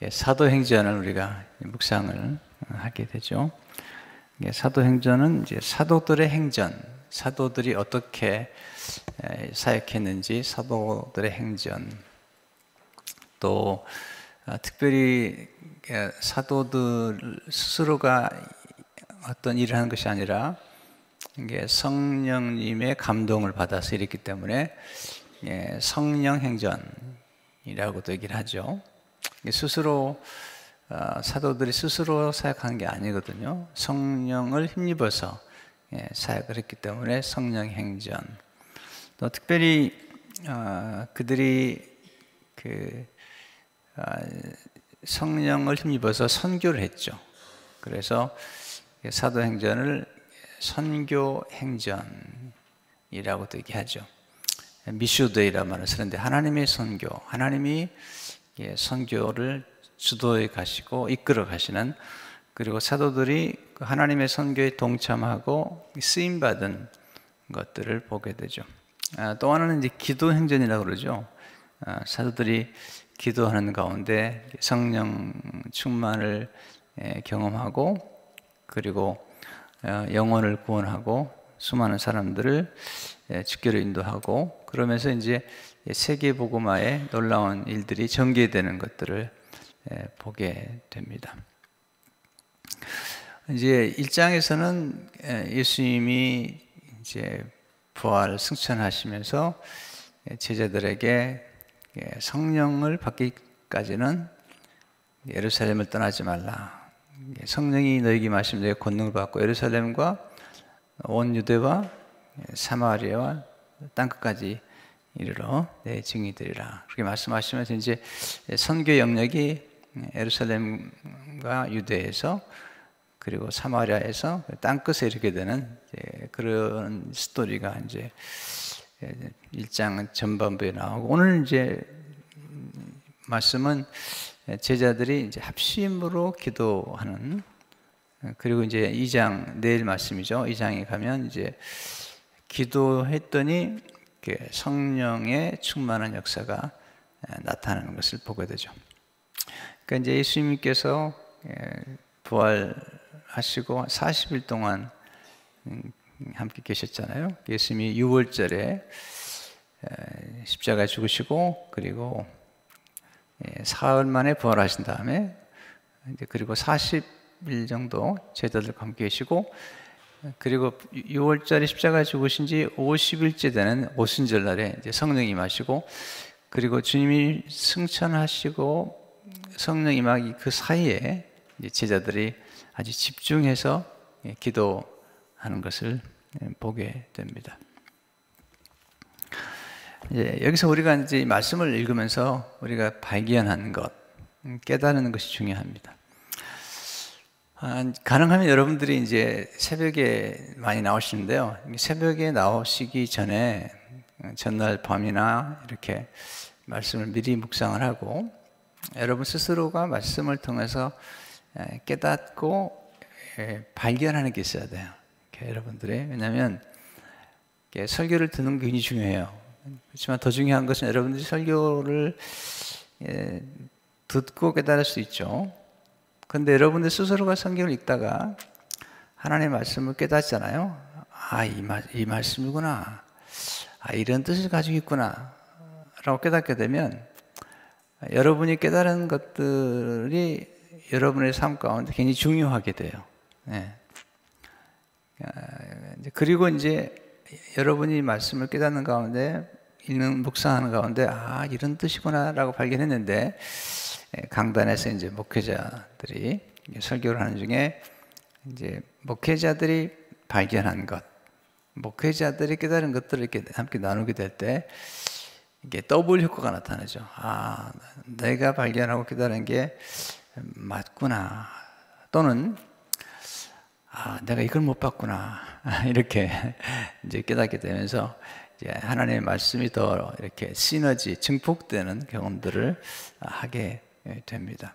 사도행전을 우리가 묵상을 하게 되죠. 사도행전은 이제 사도들의 행전, 사도들이 어떻게 사역했는지 사도들의 행전, 또 특별히 사도들 스스로가 어떤 일을 하는 것이 아니라 이게 성령님의 감동을 받아서 이랬기 때문에 성령 행전이라고도 얘기를 하죠. 스스로 사도들이 스스로 사역하는 게 아니거든요. 성령을 힘입어서 사역을 했기 때문에 성령 행전. 또 특별히 그들이 성령을 힘입어서 선교를 했죠. 그래서 사도행전을 선교 행전이라고도 얘기하죠. 미슈데이라는 말을 쓰는데 하나님의 선교, 하나님이 선교를 주도해 가시고 이끌어 가시는, 그리고 사도들이 하나님의 선교에 동참하고 쓰임 받은 것들을 보게 되죠. 또 하나는 이제 기도 행전이라고 그러죠. 사도들이 기도하는 가운데 성령 충만을 경험하고, 그리고 영혼을 구원하고 수많은 사람들을 주께로 인도하고, 그러면서 이제 세계 복음화에 놀라운 일들이 전개되는 것들을 보게 됩니다. 이제 1장에서는 예수님이 이제 부활 승천하시면서 제자들에게 성령을 받기까지는 예루살렘을 떠나지 말라. 성령이 너에게 임하시면 너희가 권능을 받고 예루살렘과 온 유대와 사마리아와 땅끝까지 이르러 내 증인이 되리라. 그렇게 말씀하시면서 이제 선교 영역이 예루살렘과 유대에서 그리고 사마리아에서 땅끝에 이르게 되는 그런 스토리가 이제 1장 전반부에 나오고, 오늘 이제 말씀은 제자들이 이제 합심으로 기도하는, 그리고 이제 2장 내일 말씀이죠. 2장에 가면 이제 기도했더니 성령의 충만한 역사가 나타나는 것을 보게 되죠. 그러니까 이제 예수님께서 부활하시고 40일 동안 함께 계셨잖아요. 예수님이 6월절에 십자가에 죽으시고, 그리고 사흘 만에 부활하신 다음에 그리고 40일 정도 제자들과 함께 계시고, 그리고 6월절에 십자가에 죽으신 지 50일째 되는 오순절 날에 이제 성령이 임하시고, 그리고 주님이 승천하시고 성령 임하기 그 사이에 이제 제자들이 아주 집중해서 기도하는 것을 보게 됩니다. 이제 여기서 우리가 이제 말씀을 읽으면서 우리가 발견하는 것, 깨달는 것이 중요합니다. 가능하면 여러분들이 이제 새벽에 많이 나오시는데요. 새벽에 나오시기 전에 전날 밤이나 이렇게 말씀을 미리 묵상을 하고, 여러분 스스로가 말씀을 통해서 깨닫고 발견하는 게 있어야 돼요. 여러분들이. 왜냐하면 설교를 듣는 게 굉장히 중요해요. 그렇지만 더 중요한 것은 여러분들이 설교를 듣고 깨달을 수 있죠. 그런데 여러분들 스스로가 성경을 읽다가 하나님의 말씀을 깨닫잖아요. 이 말씀이구나. 이런 뜻을 가지고 있구나 라고 깨닫게 되면 여러분이 깨달은 것들이 여러분의 삶 가운데 굉장히 중요하게 돼요. 그리고 이제 여러분이 말씀을 깨닫는 가운데, 읽는 묵상하는 가운데 이런 뜻이구나 라고 발견했는데, 강단에서 이제 목회자들이 설교를 하는 중에 이제 목회자들이 발견한 것, 목회자들이 깨달은 것들을 이렇게 함께 나누게 될 때 이게 더블 효과가 나타나죠. 내가 발견하고 깨달은 게 맞구나, 또는 내가 이걸 못 봤구나, 이렇게 이제 깨닫게 되면서 이제 하나님의 말씀이 더 이렇게 시너지, 증폭되는 경험들을 하게 됩니다.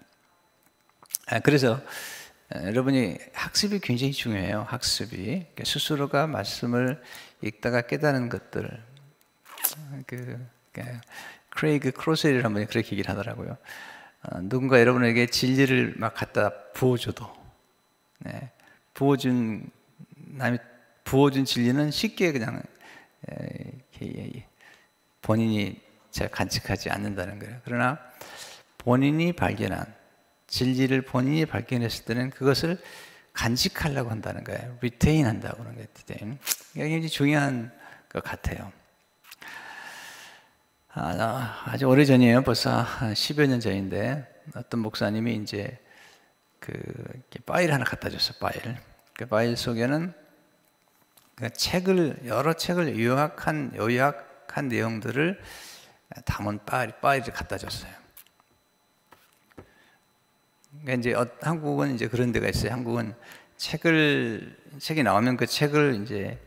그래서 여러분이 학습이 굉장히 중요해요. 학습이 스스로가 말씀을 읽다가 깨닫는 것들. 크레이그 크로셀이라는 분이 그렇게 얘기를 하더라고요. 누군가 여러분에게 진리를 막 갖다 부어줘도, 네, 남이 부어준 진리는 쉽게 그냥 본인이 잘 간직하지 않는다는 거예요. 그러나 본인이 발견한 진리를 본인이 발견했을 때는 그것을 간직하려고 한다는 거예요. 리테인 한다고 하는 거예요. 이게 굉장히 중요한 것 같아요. 아주 오래 전이에요. 벌써 한 10여 년 전인데 어떤 목사님이 이제 파일 하나 갖다 줬어요. 그 파일 속에는 여러 책을 요약한 내용들을 담은 파일을 갖다 줬어요. 그러니까 이제 한국은 이제 그런 데가 있어요. 한국은 책이 나오면 그 책을 이제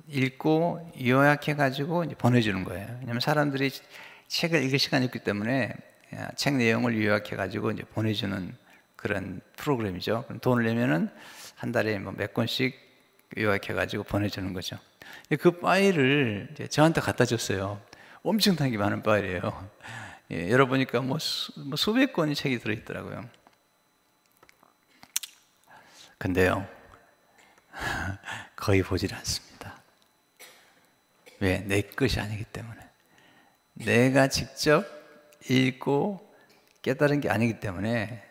읽고 요약해 가지고 이제 보내주는 거예요. 왜냐하면 사람들이 책을 읽을 시간이 없기 때문에 책 내용을 요약해 가지고 이제 보내주는 그런 프로그램이죠. 그럼 돈을 내면은 한 달에 뭐 몇 권씩 요약해 가지고 보내주는 거죠. 그 파일을 이제 저한테 갖다 줬어요. 엄청나게 많은 파일이에요. 예, 열어보니까 수백 권의 책이 들어있더라고요. 근데요, 거의 보질 않습니다. 왜? 내 것이 아니기 때문에. 내가 직접 읽고 깨달은 게 아니기 때문에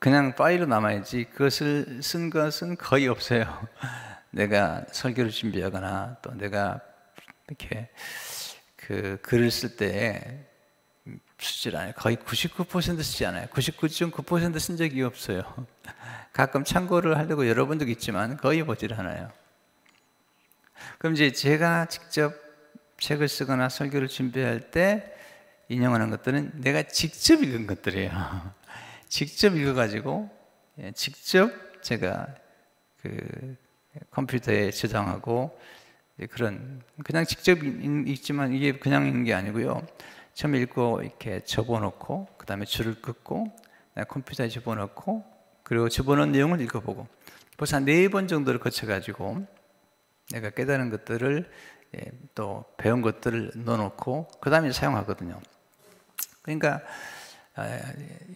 그냥 파일로 남아야지 그것을 쓴 것은 거의 없어요. 내가 설교를 준비하거나 또 내가 이렇게 글을 쓸 때 쓰질 않아요. 거의 99% 쓰지 않아요. 99.9% 쓴 적이 없어요. 가끔 참고를 하려고 열어본 적이 있지만 거의 보질 않아요. 그럼 이제 제가 직접 책을 쓰거나 설교를 준비할 때 인용하는 것들은 내가 직접 읽은 것들이에요. 직접 읽어가지고 직접 제가 컴퓨터에 저장하고 그냥 직접 읽지만 이게 그냥 읽는 게 아니고요. 처음 읽고 이렇게 접어놓고 그 다음에 줄을 긋고 컴퓨터에 집어넣고 그리고 집어넣은 내용을 읽어보고 벌써 한 4번 정도를 거쳐가지고 내가 깨달은 것들을 또 배운 것들을 넣어놓고 그 다음에 사용하거든요. 그러니까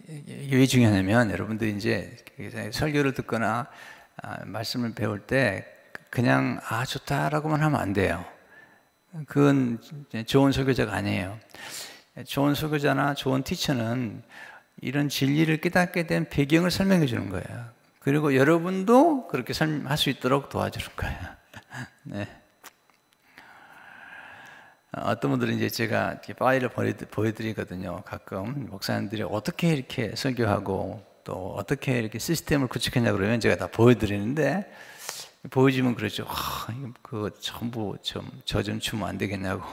이게 왜 중요하냐면 여러분들이 이제 설교를 듣거나 말씀을 배울 때 그냥 좋다라고만 하면 안 돼요. 그건 좋은 설교자가 아니에요. 좋은 설교자나 좋은 티처는 이런 진리를 깨닫게 된 배경을 설명해 주는 거예요. 그리고 여러분도 그렇게 할 수 있도록 도와주는 거예요. 네. 어떤 분들은 이제 제가 이렇게 파일을 보여드리거든요. 가끔 목사님들이 어떻게 이렇게 설교하고 또 어떻게 이렇게 시스템을 구축했냐 그러면 제가 다 보여드리는데 보여주면 그러죠. 그거 전부 저 좀 주면 안 되겠냐고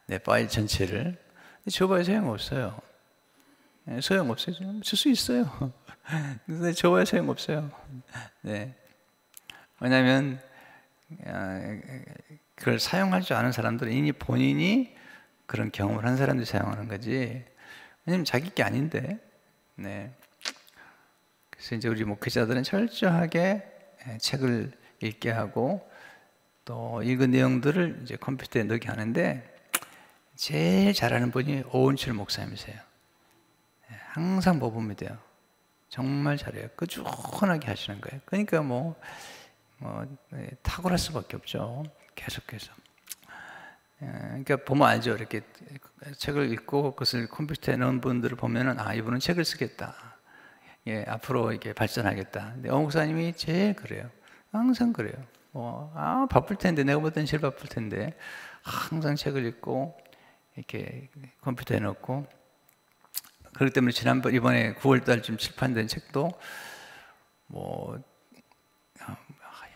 내 파일 전체를 줘봐야 소용없어요. 소용없어요. 줄 수 있어요. 근데 줘봐야 소용없어요. 네. 왜냐하면 그걸 사용할 줄 아는 사람들은 이미 본인이 그런 경험을 한 사람들이 사용하는 거지. 왜냐면 자기 게 아닌데. 네. 그래서 이제 우리 목회자들은 철저하게 책을 읽게 하고 또 읽은 내용들을 이제 컴퓨터에 넣게 하는데 제일 잘하는 분이 오은철 목사님이세요. 항상 모범이 돼요. 정말 잘해요. 꾸준하게 하시는 거예요. 그러니까 탁월할 수밖에 없죠. 계속해서. 그러니까 보면 알죠. 이렇게 책을 읽고 그것을 컴퓨터에 넣은 분들을 보면은 이분은 책을 쓰겠다. 앞으로 이렇게 발전하겠다. 근데 오 목사님이 제일 그래요. 항상 그래요. 바쁠 텐데 내가 볼 때는 제일 바쁠 텐데 항상 책을 읽고 이렇게 컴퓨터에 넣고 그렇기 때문에 이번에 9월달쯤 출판된 책도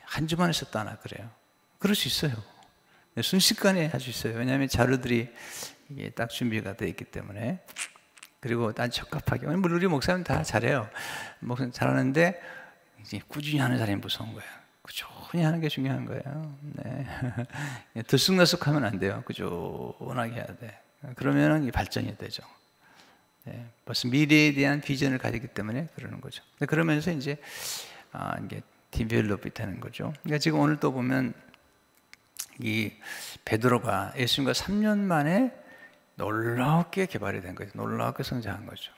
한 주만에 썼다 하나 그래요. 그럴 수 있어요. 순식간에 할 수 있어요. 왜냐하면 자료들이 이게 딱 준비가 되어 있기 때문에. 그리고 난 적합하게. 물론 우리 목사님 다 잘해요. 목사님 잘하는데 이제 꾸준히 하는 사람이 무서운 거예요. 꾸준히 하는 게 중요한 거예요. 네. 들쑥날쑥하면 안 돼요. 꾸준하게 해야 돼. 그러면은 발전이 되죠. 네. 벌써 미래에 대한 비전을 가지기 때문에 그러는 거죠. 그러면서 이제 이게 디벨롭이 되는 거죠. 그러니까 지금 오늘 또 보면 이 베드로가 예수님과 3년 만에 놀랍게 개발이 된 거죠. 놀랍게 성장한 거죠.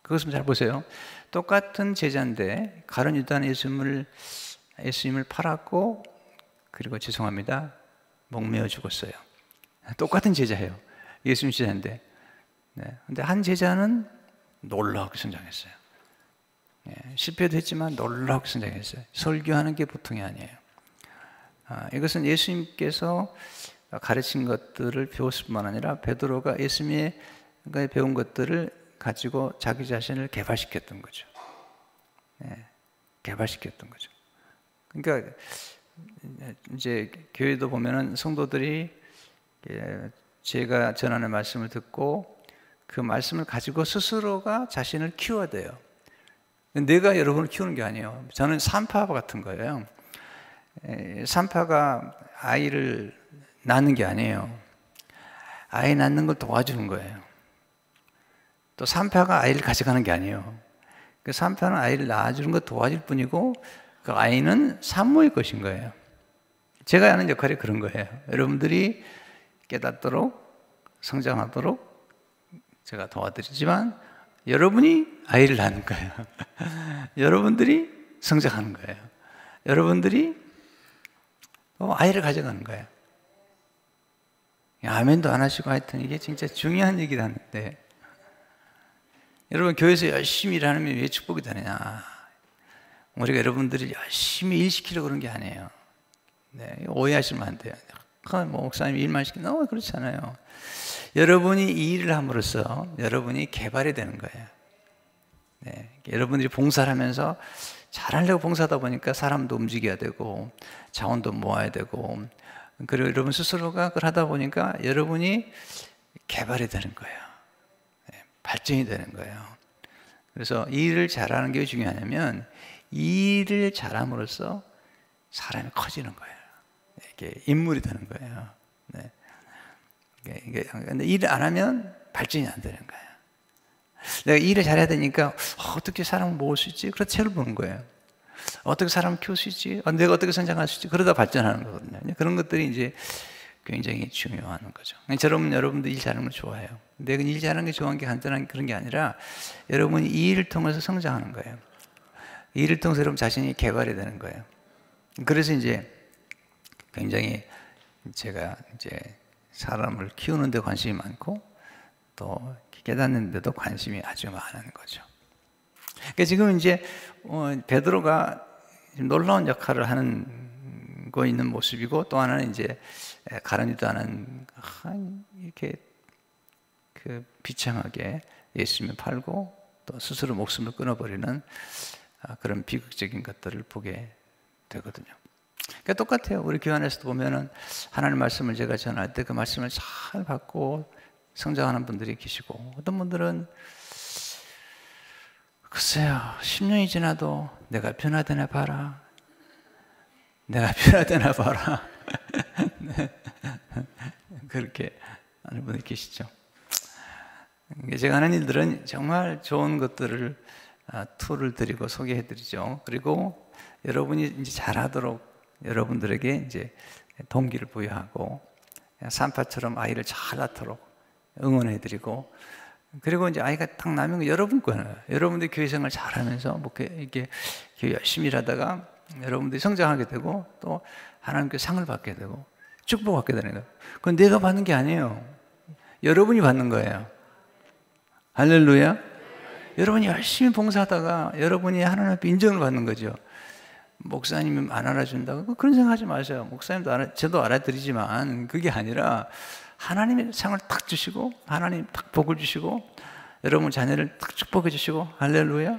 그것을 잘 보세요. 똑같은 제자인데 가룟 유다는 예수님을 팔았고, 그리고 죄송합니다, 목매어 죽었어요. 똑같은 제자예요. 예수님 제자인데. 네. 근데 한 제자는 놀랍게 성장했어요. 네. 실패도 했지만 놀랍게 성장했어요. 설교하는 게 보통이 아니에요. 이것은 예수님께서 가르친 것들을 배웠을 뿐만 아니라 베드로가 예수님의 배운 것들을 가지고 자기 자신을 개발시켰던 거죠. 네. 개발시켰던 거죠. 그러니까 이제 교회도 보면은 성도들이 제가 전하는 말씀을 듣고 그 말씀을 가지고 스스로가 자신을 키워야 돼요. 내가 여러분을 키우는 게 아니에요. 저는 산파 같은 거예요. 산파가 아이를 낳는 게 아니에요. 아이 낳는 걸 도와주는 거예요. 또 산파가 아이를 가져가는 게 아니에요. 그 산파는 아이를 낳아주는 걸 도와줄 뿐이고, 그 아이는 산모일 것인 거예요. 제가 하는 역할이 그런 거예요. 여러분들이 깨닫도록, 성장하도록 제가 도와드리지만 여러분이 아이를 낳는 거예요. 여러분들이 성장하는 거예요. 여러분들이 아이를 가져가는 거예요. 아멘도 안 하시고, 하여튼 이게 진짜 중요한 얘기라는데, 여러분 교회에서 열심히 일하면 왜 축복이 되느냐? 우리가 여러분들이 열심히 일 시키려고 그런 게 아니에요. 네, 오해하시면 안 돼요. 목사님 일만 시키면 그렇잖아요. 여러분이 이 일을 함으로써 여러분이 개발이 되는 거예요. 네, 여러분들이 봉사를 하면서 잘하려고 봉사하다 보니까 사람도 움직여야 되고 자원도 모아야 되고, 그리고 여러분 스스로가 그걸 하다 보니까 여러분이 개발이 되는 거예요. 네, 발전이 되는 거예요. 그래서 이 일을 잘하는 게 왜 중요하냐면, 이 일을 잘함으로써 사람이 커지는 거예요. 이게 인물이 되는 거예요. 네. 근데 일을 안 하면 발전이 안 되는 거예요. 내가 일을 잘해야 되니까 어떻게 사람을 모을 수 있지? 그래서 책을 보는 거예요. 어떻게 사람을 키울 수 있지? 내가 어떻게 성장할 수 있지? 그러다 발전하는 거거든요. 그런 것들이 이제 굉장히 중요한 거죠. 저는 여러분들 일 잘하는 걸 좋아해요. 내가 일 잘하는 게 좋아하는 게 간단한 그런 게 아니라, 여러분이 이 일을 통해서 성장하는 거예요. 이 일을 통해서 여러분 자신이 개발이 되는 거예요. 그래서 이제 굉장히 제가 이제 사람을 키우는 데 관심이 많고, 또 깨닫는 데도 관심이 아주 많은 거죠. 그러니까 지금 이제 베드로가 놀라운 역할을 하는 거 있는 모습이고, 또 하나는 이제 가룟 유다는 이렇게 그 비참하게 예수님을 팔고 또 스스로 목숨을 끊어버리는 그런 비극적인 것들을 보게 되거든요. 그러니까 똑같아요. 우리 교회 안에서도 보면은 하나님 말씀을 제가 전할 때 그 말씀을 잘 받고 성장하는 분들이 계시고, 어떤 분들은 글쎄요, 10년이 지나도 내가 변화되나 봐라. 내가 변화되나 봐라. 네. 그렇게 하는 분이 계시죠. 제가 하는 일들은 정말 좋은 것들을 툴을 드리고 소개해 드리죠. 그리고 여러분이 이제 잘하도록 여러분들에게 이제 동기를 부여하고, 산파처럼 아이를 잘 낳도록 응원해 드리고, 그리고 이제 아이가 딱 나면 여러분 거예요. 여러분들이 교회 생활 잘하면서 이렇게 열심히 일하다가 여러분들이 성장하게 되고, 또 하나님께 상을 받게 되고 축복받게 되는 거예요. 그건 내가 받는 게 아니에요. 여러분이 받는 거예요. 할렐루야. 여러분이 열심히 봉사하다가 여러분이 하나님 앞에 인정을 받는 거죠. 목사님이 안 알아준다고 그런 생각하지 마세요. 목사님도 저도 알아드리지만 그게 아니라, 하나님의 상을 탁 주시고, 하나님 탁 복을 주시고, 여러분 자녀를 탁 축복해 주시고, 할렐루야.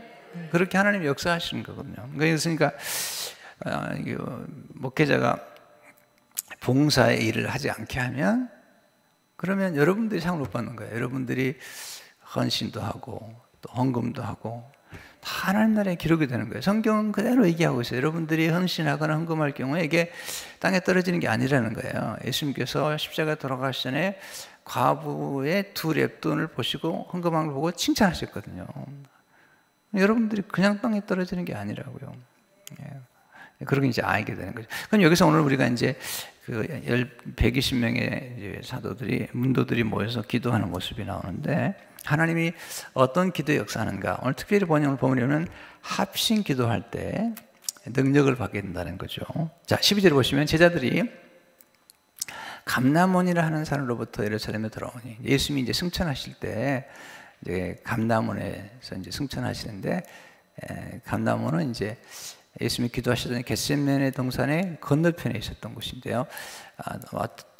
그렇게 하나님이 역사하시는 거거든요. 그러니까 목회자가 봉사의 일을 하지 않게 하면, 그러면 여러분들이 상을 못 받는 거예요. 여러분들이 헌신도 하고 또 헌금도 하고 다 하나님 나라에 기록이 되는 거예요. 성경은 그대로 얘기하고 있어요. 여러분들이 헌신하거나 헌금할 경우에 이게 땅에 떨어지는 게 아니라는 거예요. 예수님께서 십자가에 돌아가시기 전에 과부의 2렙돈을 보시고 헌금한 걸 보고 칭찬하셨거든요. 여러분들이 그냥 땅에 떨어지는 게 아니라고요. 그렇게 이제 알게 되는 거죠. 그럼 여기서 오늘 우리가 이제 그 120명의 사도들이, 문도들이 모여서 기도하는 모습이 나오는데, 하나님이 어떤 기도 역사하는가? 오늘 특별히 본문을 보면은 합심 기도할 때 능력을 받게 된다는 거죠. 자, 12절을 보시면 제자들이 감람원이라 하는 산으로부터 예루살렘에 들어오니, 예수님이 이제 승천하실 때 이제 감람원에서 이제 승천하시는데, 감람원은 이제 예수님이 기도하시던 겟세마네 동산의 건너편에 있었던 곳인데요.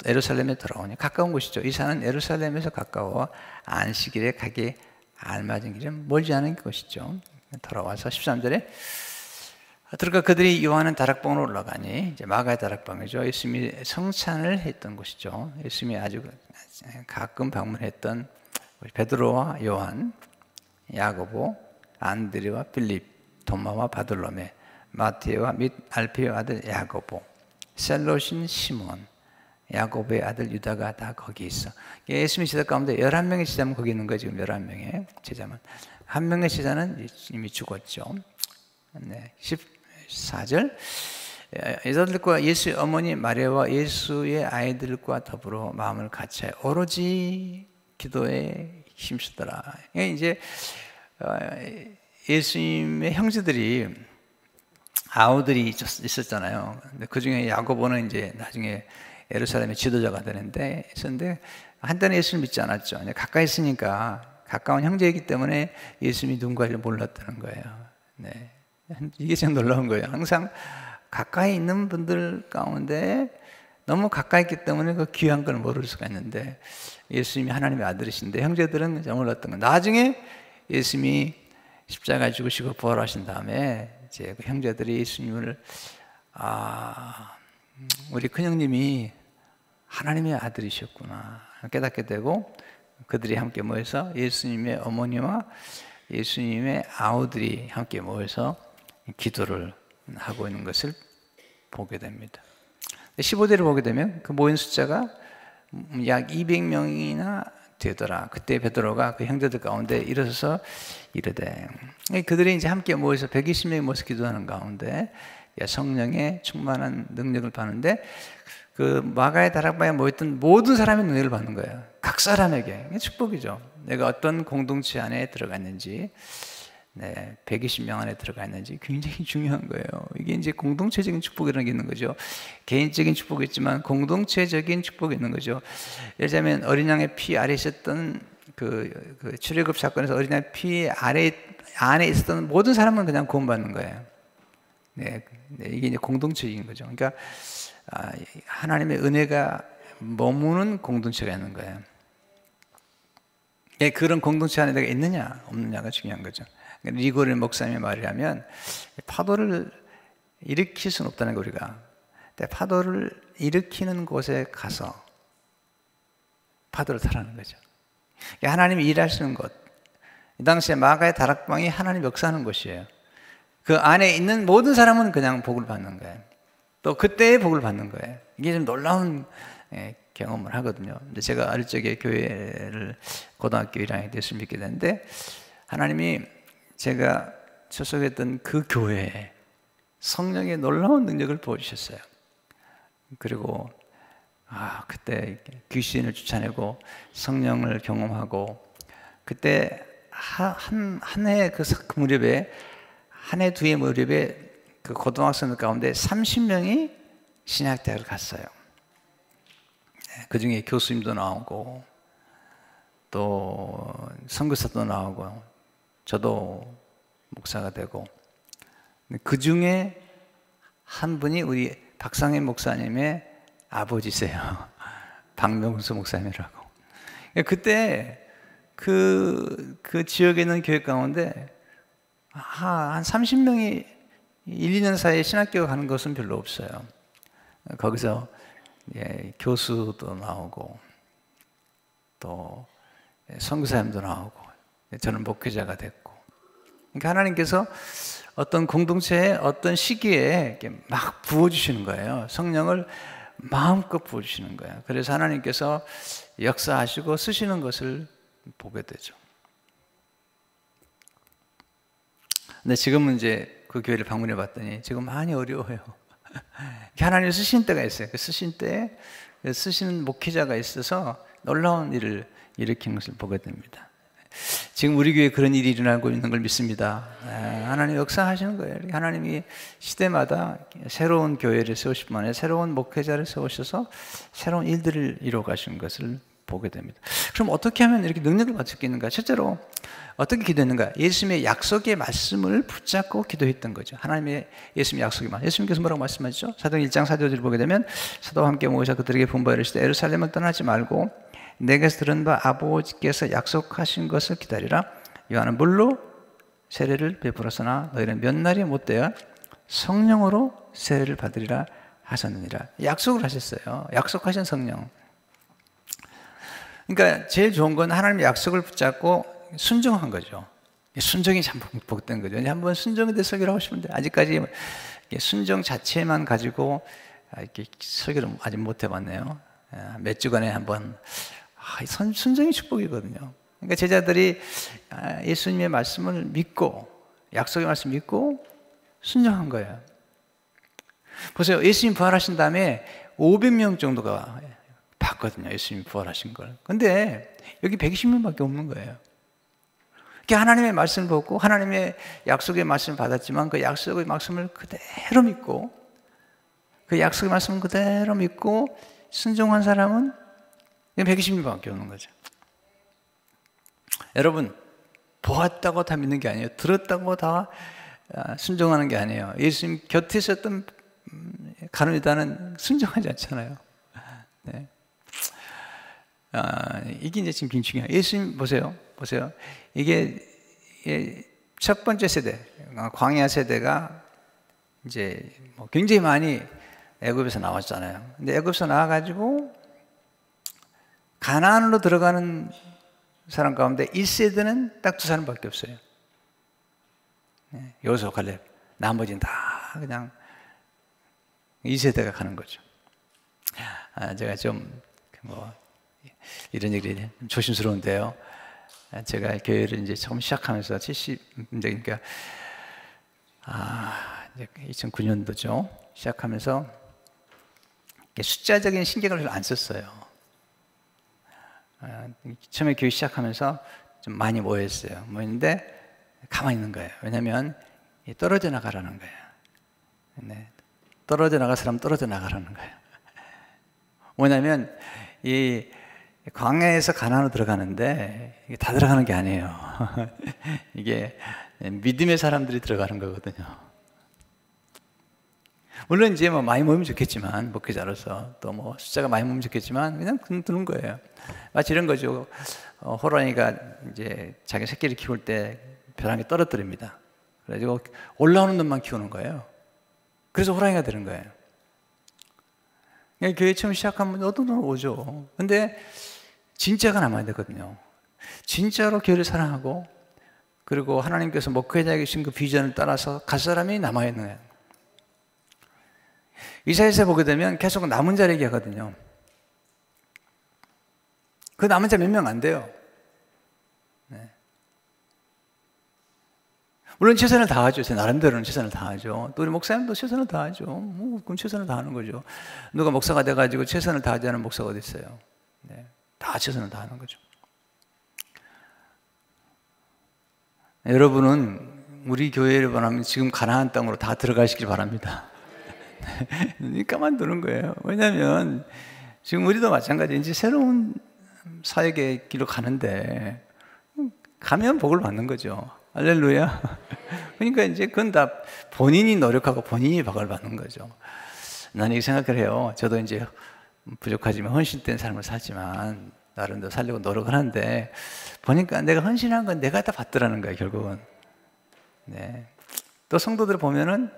예루살렘에 들어오니 가까운 곳이죠. 이 산은 예루살렘에서 가까워 안식일에 가기 알맞은 길이 멀지 않은 곳이죠. 돌아와서 13절에 들어가 그들이 요한은 다락방으로 올라가니, 이제 마가의 다락방이죠. 예수님이 성찬을 했던 곳이죠. 예수님이 아주 가끔 방문했던 베드로와 요한, 야고보, 안드레와 빌립, 토마와 바돌로메, 마테오와 및 알페의 아들 야고보, 셀롯인 시몬, 야고보의 아들 유다가 다 거기 있어. 예수님의 제자 가운데 11명의 제자만 거기 있는 거예요. 지금 11명의 제자만. 한 명의 제자는 이미 죽었죠. 네, 14절. 여자들과 예수의 어머니 마리아와 예수의 아이들과 더불어 마음을 같이 오로지 기도에 힘쓰더라. 이제 예수님의 형제들이, 아우들이 있었잖아요. 그 중에 야고보는 이제 나중에 예루살렘의 지도자가 되는데, 한때는 예수를 믿지 않았죠. 가까이 있으니까, 가까운 형제이기 때문에 예수님이 누군가를 몰랐다는 거예요. 네. 이게 참 놀라운 거예요. 항상 가까이 있는 분들 가운데 너무 가까이 있기 때문에 그 귀한 걸 모를 수가 있는데, 예수님이 하나님의 아들이신데 형제들은 몰랐던 거예요. 나중에 예수님이 십자가에 죽으시고 부활하신 다음에 이제 그 형제들이 예수님을, 우리 큰형님이 하나님의 아들이셨구나 깨닫게 되고, 그들이 함께 모여서 예수님의 어머니와 예수님의 아우들이 함께 모여서 기도를 하고 있는 것을 보게 됩니다. 15절을 보게 되면 그 모인 숫자가 약 200명이나 되더라. 그때 베드로가 그 형제들 가운데 일어서서 이르되, 그들이 이제 함께 모여서 120명이 모여서 기도하는 가운데 성령의 충만한 능력을 받는데, 그 마가의 다락방에 모였던 모든 사람이 능력을 받는 거예요. 각 사람에게. 이게 축복이죠. 내가 어떤 공동체 안에 들어가 있는지, 120명 안에 들어가 있는지 굉장히 중요한 거예요. 이게 이제 공동체적인 축복이라는 게 있는 거죠. 개인적인 축복이 있지만 공동체적인 축복이 있는 거죠. 예를 들자면 어린 양의 피 아래 있었던 그 출애굽 사건에서 어린 양의 피 안에 있었던 모든 사람은 그냥 구원받는 거예요. 이게 이제 공동체적인 거죠. 그러니까 하나님의 은혜가 머무는 공동체가 있는 거예요. 그런 공동체 안에 내가 있느냐 없느냐가 중요한 거죠. 리고르 목사님의 말이라면, 파도를 일으킬 수는 없다는 거, 우리가. 근데 파도를 일으키는 곳에 가서 파도를 타라는 거죠. 하나님이 일하시는 곳. 이 당시에 마가의 다락방이 하나님 역사하는 곳이에요. 그 안에 있는 모든 사람은 그냥 복을 받는 거예요. 또 그때의 복을 받는 거예요. 이게 좀 놀라운 경험을 하거든요. 근데 제가 어릴 적에 교회를 고등학교 1학년 때서 믿게 됐는데, 하나님이 제가 소속했던 그 교회에 성령의 놀라운 능력을 부어주셨어요. 그리고 그때 귀신을 쫓아내고 성령을 경험하고, 그때 한 해 그 무렵에, 한 해 두 해 무렵에 그 고등학생들 가운데 30명이 신학대학을 갔어요. 그 중에 교수님도 나오고 또 선교사도 나오고 저도 목사가 되고, 그 중에 한 분이 우리 박상현 목사님의 아버지세요. 박명수 목사님이라고. 그때 그 지역에 있는 교회 가운데 한 30명이 1, 2년 사이에 신학교 가는 것은 별로 없어요. 거기서 교수도 나오고 또 선교사님도 나오고, 저는 목회자가 됐고. 그러니까 하나님께서 어떤 공동체에 어떤 시기에 이렇게 막 부어주시는 거예요. 성령을 마음껏 부어주시는 거예요. 그래서 하나님께서 역사하시고 쓰시는 것을 보게 되죠. 근데 지금은 이제 그 교회를 방문해 봤더니 지금 많이 어려워요. 하나님 쓰신 때가 있어요. 그 쓰신 때에 쓰시는 목회자가 있어서 놀라운 일을 일으키는 것을 보게 됩니다. 지금 우리 교회에 그런 일이 일어나고 있는 걸 믿습니다. 하나님 역사하시는 거예요. 하나님이 시대마다 새로운 교회를 세우실 뿐만 아니라 새로운 목회자를 세우셔서 새로운 일들을 이루어 가시는 것을 보게 됩니다. 그럼 어떻게 하면 이렇게 능력을 받을 수 있는가? 실제로 어떻게 기도했는가? 예수님의 약속의 말씀을 붙잡고 기도했던 거죠. 하나님의 예수님의 약속의 말. 예수님께서 뭐라고 말씀하시죠? 사도행 1장 4절을 보게 되면 사도와 함께 모이사 그들에게 분부하여 이르시되 예루살렘을 떠나지 말고 내게서 들은 바 아버지께서 약속하신 것을 기다리라. 요한은 물로 세례를 베풀었으나 너희는 몇 날이 못되어 성령으로 세례를 받으리라 하셨느니라. 약속을 하셨어요. 약속하신 성령. 그러니까 제일 좋은 건 하나님의 약속을 붙잡고 순종한 거죠. 순종이 참 복된 거죠. 한번 순종에 대해 설교를 하고 싶은데 아직까지 순종 자체만 가지고 이렇게 설교를 아직 못 해봤네요. 몇 주간에 한번 순종이 축복이거든요. 그러니까 제자들이 예수님의 말씀을 믿고 약속의 말씀 믿고 순종한 거예요. 보세요. 예수님 부활하신 다음에 500명 정도가 봤거든요. 예수님이 부활하신 걸. 근데 여기 120명밖에 없는 거예요. 하나님의 말씀을 보고 하나님의 약속의 말씀을 받았지만 그 약속의 말씀을 그대로 믿고 그 약속의 말씀을 그대로 믿고 순종한 사람은 120명밖에 없는 거죠. 여러분, 보았다고 다 믿는 게 아니에요. 들었다고 다 순종하는 게 아니에요. 예수님 곁에 있었던 가룟유다는 순종하지 않잖아요. 네. 이게 이제 지금 중요해요. 예수님 보세요. 이게 첫 번째 세대, 광야 세대가 이제 굉장히 많이 애굽에서 나왔잖아요. 근데 애굽에서 나와가지고 가나안으로 들어가는 사람 가운데 1세대는 딱 2사람밖에 없어요. 여호수아, 갈렙. 나머지는 다 그냥 2세대가 가는 거죠. 제가 좀 이런 얘기 조심스러운데요. 제가 교회를 이제 처음 시작하면서 70년대니까 2009년도죠. 시작하면서 숫자적인 신경을 별로 안 썼어요. 처음에 교회 시작하면서 좀 많이 모였어요. 모였는데 가만히 있는 거예요. 왜냐하면 떨어져 나가라는 거예요. 네. 떨어져 나갈 사람 떨어져 나가라는 거예요. 뭐냐면 이 광야에서 가나안으로 들어가는데 이게 다 들어가는 게 아니에요. 이게 믿음의 사람들이 들어가는 거거든요. 물론 이제 많이 모이면 좋겠지만 목회자로서 또 숫자가 많이 모이면 좋겠지만 그냥 드는 거예요. 마치 이런 거죠. 호랑이가 이제 자기 새끼를 키울 때 벼랑에 떨어뜨립니다. 그래가지고 올라오는 놈만 키우는 거예요. 그래서 호랑이가 되는 거예요. 교회 처음 시작하면 어떤 놈 오죠. 근데 진짜가 남아야 되거든요. 진짜로 교회를 사랑하고 그리고 하나님께서 목회자에게 주신 그 비전을 따라서 갈 사람이 남아야 있는 거예요. 이사야서 보게 되면 계속 남은 자를 얘기하거든요. 그 남은 자 몇 명 안 돼요. 네. 물론 최선을 다하죠. 제 나름대로는 최선을 다하죠. 또 우리 목사님도 최선을 다하죠. 그럼 최선을 다하는 거죠. 누가 목사가 돼가지고 최선을 다하지 않은 목사가 어디 있어요? 네. 다 최선을 다하는 거죠. 여러분은 우리 교회를 바라면 지금 가나안 땅으로 다 들어가시길 바랍니다. 그러니까만 두는 거예요. 왜냐하면 지금 우리도 마찬가지 이제 새로운 사역의 길로 가는데 가면 복을 받는 거죠. 할렐루야. 그러니까 이제 그건 다 본인이 노력하고 본인이 복을 받는 거죠. 나는 이렇게 생각을 해요. 저도 이제 부족하지만 헌신된 삶을 살지만 나름대로 살려고 노력을 하는데 보니까 내가 헌신한 건 내가 다 받더라는 거예요. 결국은. 네. 또 성도들 보면은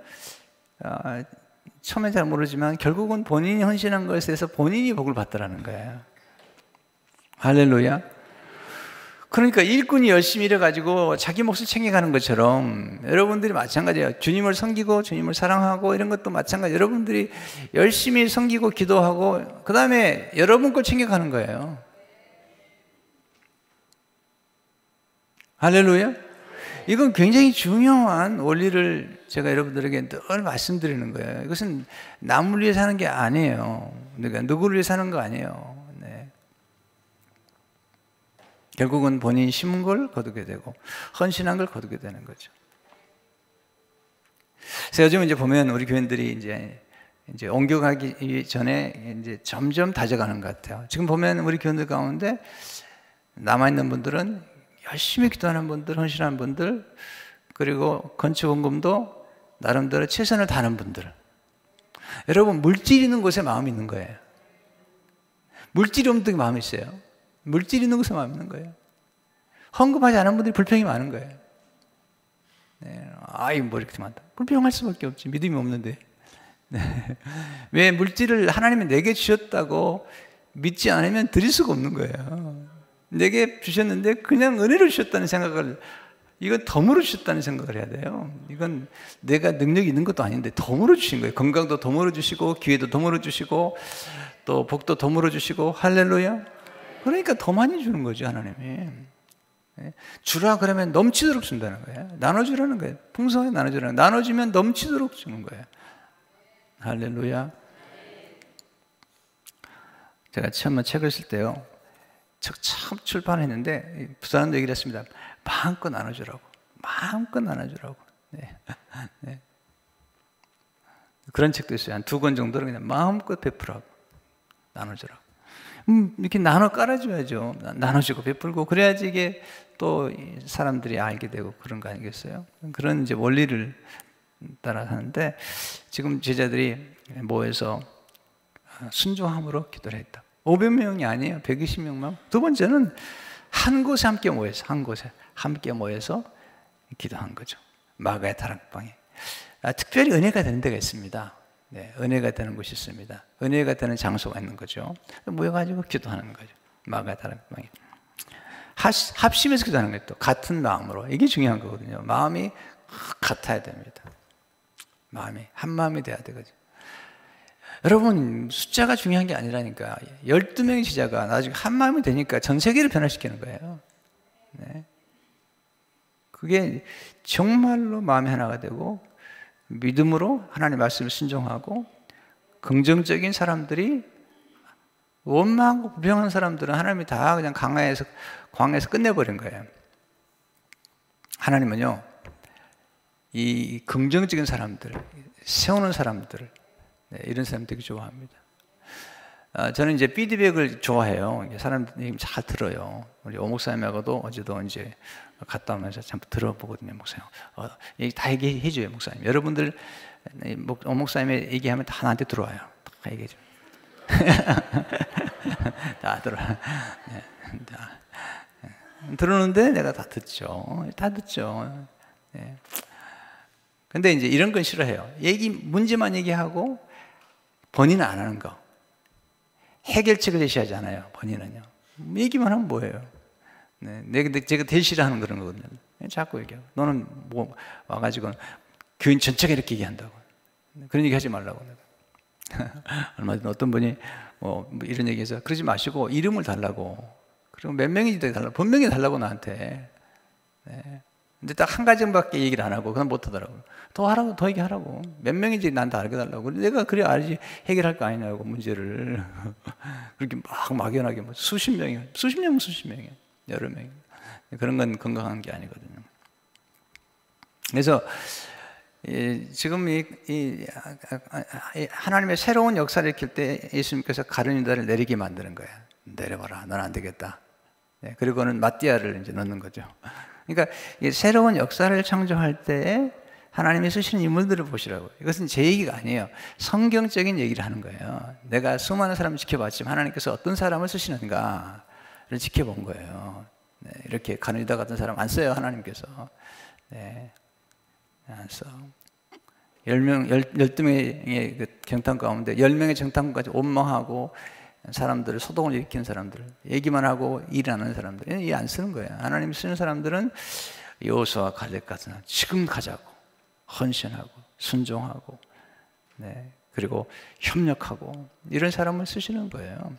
처음엔 잘 모르지만 결국은 본인이 헌신한 것에 대해서 본인이 복을 받더라는 거예요. 할렐루야. 그러니까 일꾼이 열심히 일해가지고 자기 몫을 챙겨가는 것처럼 여러분들이 마찬가지예요. 주님을 섬기고 주님을 사랑하고 이런 것도 마찬가지. 여러분들이 열심히 섬기고 기도하고 그 다음에 여러분 걸 챙겨가는 거예요. 할렐루야. 이건 굉장히 중요한 원리를 제가 여러분들에게 늘 말씀드리는 거예요. 이것은 남을 위해 사는 게 아니에요. 그러니까 누구를 위해 사는 거 아니에요. 네. 결국은 본인이 심은 걸 거두게 되고 헌신한 걸 거두게 되는 거죠. 그래서 요즘 이제 보면 우리 교인들이 이제 옮겨가기 전에 이제 점점 다져가는 것 같아요. 지금 보면 우리 교인들 가운데 남아있는 분들은 열심히 기도하는 분들, 헌신하는 분들, 그리고 건축원금도 나름대로 최선을 다하는 분들. 여러분, 물질 있는 곳에 마음이 있는 거예요. 물질이 없는 데에 마음이 있어요. 물질 있는 곳에 마음이 있는 거예요. 헌금하지 않은 분들이 불평이 많은 거예요. 네. 아이, 뭐 이렇게 많다. 불평할 수밖에 없지. 믿음이 없는데. 네. 왜 물질을 하나님이 내게 주셨다고 믿지 않으면 드릴 수가 없는 거예요. 내게 주셨는데 그냥 은혜로 주셨다는 생각을, 이건 덤으로 주셨다는 생각을 해야 돼요. 이건 내가 능력이 있는 것도 아닌데 덤으로 주신 거예요. 건강도 덤으로 주시고 기회도 덤으로 주시고 또 복도 덤으로 주시고. 할렐루야. 그러니까 더 많이 주는 거죠, 하나님이. 주라 그러면 넘치도록 준다는 거예요. 나눠주라는 거예요. 풍성하게 나눠주라는 거예요. 나눠주면 넘치도록 주는 거예요. 할렐루야. 제가 처음에 책을 쓸 때요, 책 처음 출판했는데 부사람도 얘기를 했습니다. 마음껏 나눠주라고. 마음껏 나눠주라고. 네. 네. 그런 책도 있어요. 한 2권 정도를 그냥 마음껏 베풀라고. 나눠주라고. 이렇게 나눠 깔아줘야죠. 나눠주고 베풀고 그래야지 이게 또 사람들이 알게 되고 그런 거 아니겠어요? 그런 이제 원리를 따라 하는데, 지금 제자들이 모여서 순종함으로 기도를 했다. 500명이 아니에요. 120명만. 두 번째는 한 곳에 함께 모여서, 한 곳에 함께 모여서 기도한 거죠. 마가의 다락방에. 특별히 은혜가 되는 데가 있습니다. 네, 은혜가 되는 곳이 있습니다. 은혜가 되는 장소가 있는 거죠. 모여가지고 기도하는 거죠. 마가의 다락방에. 합심해서 기도하는 거예요. 또 같은 마음으로. 이게 중요한 거거든요. 마음이 같아야 됩니다. 마음이 한 마음이 돼야 되거든요. 여러분, 숫자가 중요한 게 아니라니까. 12명의 제자가 나중에 한 마음이 되니까 전 세계를 변화시키는 거예요. 네. 그게 정말로 마음이 하나가 되고 믿음으로 하나님의 말씀을 순종하고, 긍정적인 사람들이, 원망하고 불평하는 사람들은 하나님이 다 그냥 광야에서 끝내버린 거예요. 하나님은요, 이 긍정적인 사람들, 세우는 사람들, 네, 이런 사람 되게 좋아합니다. 저는 이제 피드백을 좋아해요. 사람들이 잘 들어요. 우리 오 목사님하고도 어제도 이제 갔다 오면서 참 들어보거든요, 목사님. 다 얘기해줘요, 목사님. 여러분들 오 목사님이 얘기하면 다 나한테 들어와요. 다 얘기해줘. 다 들어. 네, 다. 들어오는데 내가 다 듣죠. 다 듣죠. 네. 근데 이제 이런 건 싫어해요. 문제만 얘기하고 본인은 안 하는 거. 해결책을 제시하지 않아요, 본인은요. 얘기만 하면 뭐예요? 네, 제가 제일 싫어하는 그런 거거든요. 자꾸 얘기하고. 너는 뭐 와가지고 교인 전체가 이렇게 얘기한다고. 그런 얘기 하지 말라고. 얼마 전에 어떤 분이 뭐 이런 얘기해서 그러지 마시고 이름을 달라고. 그리고 몇 명인지 달라고. 본명이 달라고 나한테. 네. 근데 딱 한 가지밖에 얘기를 안 하고 그건 못 하더라고요. 더 하라고, 더 얘기하라고. 몇 명인지 나한테 알게 달라고. 내가 그래 알지 해결할 거 아니냐고, 문제를. 그렇게 막 막연하게 뭐 수십 명이면 여러 명이. 그런 건 건강한 게 아니거든요. 그래서 지금 하나님의 새로운 역사를 일으킬 때 예수님께서 가룟 유다를 내리게 만드는 거예요. 내려봐라, 넌 안 되겠다. 네, 그리고는 마띠아를 이제 넣는 거죠. 그러니까 새로운 역사를 창조할 때 하나님이 쓰시는 인물들을 보시라고. 이것은 제 얘기가 아니에요. 성경적인 얘기를 하는 거예요. 내가 수많은 사람을 지켜봤지만 하나님께서 어떤 사람을 쓰시는가를 지켜본 거예요. 네, 이렇게 가룟 유다 같은 사람 안 써요, 하나님께서. 네, 안 써. 12명의 그 정탐 가운데 10명의 정탐까지 온망하고 사람들을, 소동을 일으키는 사람들, 얘기만 하고 일 안 하는 사람들, 이 안 쓰는 거예요. 하나님이 쓰는 사람들은 여호수아와 갈렙 같은 사람, 지금 가자고, 헌신하고, 순종하고, 네, 그리고 협력하고, 이런 사람을 쓰시는 거예요.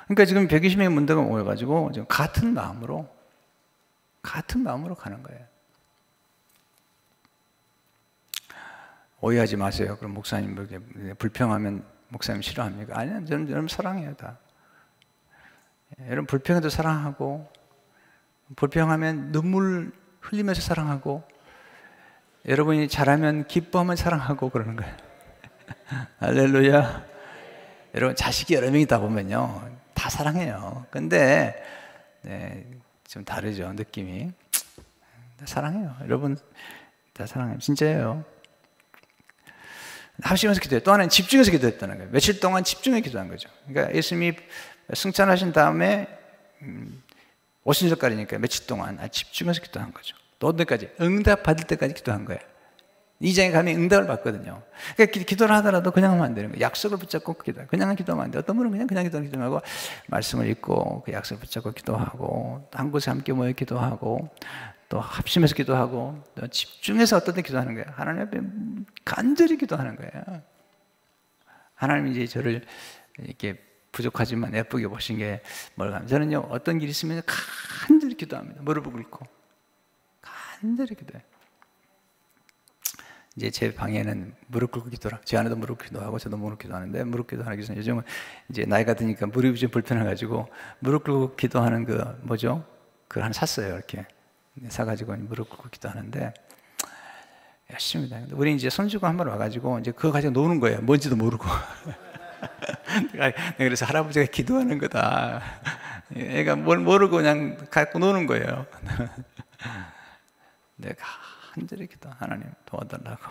그러니까 지금 120명의 문제가 모여가지고 지금 같은 마음으로 가는 거예요. 오해하지 마세요. 그럼 목사님 불평하면 목사님 싫어합니까? 아니요, 저는 여러분 사랑해요, 다. 여러분 불평해도 사랑하고, 불평하면 눈물 흘리면서 사랑하고, 여러분이 잘하면 기뻐하면 사랑하고 그러는 거예요. 할렐루야. 여러분 자식이 여러 명 있다 보면요 다 사랑해요. 근데 네, 좀 다르죠, 느낌이. 다 사랑해요. 여러분 다 사랑해요. 진짜예요. 합심해서 기도해요. 또 하나는 집중해서 기도했다는 거예요. 며칠 동안 집중해서 기도한 거죠. 그러니까 예수님이 승천하신 다음에 오순절까지니까 며칠 동안 집중해서 기도한 거죠. 또 어디까지? 응답 받을 때까지 기도한 거예요. 이 장에 가면 응답을 받거든요. 그러니까 기도를 하더라도 그냥 하면 안 되는 거예요. 약속을 붙잡고 기도해요. 그냥 기도하면 안 돼요. 어떤 분은 그냥 기도하고 말씀을 읽고 그 약속을 붙잡고 기도하고 한 곳에 함께 모여 기도하고 또 합심해서 기도하고 또 집중해서 어떤 때 기도하는 거예요. 하나님 앞에 간절히 기도하는 거예요. 하나님이 이제 저를 이렇게 부족하지만 예쁘게 보신 게 뭘까 하면 저는요 어떤 일이 있으면 간절히 기도합니다. 무릎을 꿇고 간절히 기도해요. 이제 제 방에는 무릎 꿇고 기도하고 제 아내도 무릎 기도하고 저도 무릎 기도하는데 무릎 기도하기 위해서 요즘은 이제 나이가 드니까 무릎이 좀 불편해가지고 무릎 꿇고 기도하는 그 뭐죠? 그걸 하나 샀어요. 이렇게 사가지고 무릎 꿇고 기도하는데 열심히 합니다. 우리 이제 손주가 한 번 와가지고 이제 그거 가지고 노는 거예요. 뭔지도 모르고. 그래서 할아버지가 기도하는 거다. 애가 뭘 모르고 그냥 갖고 노는 거예요. 내가 간절히 기도, 하나님 도와달라고,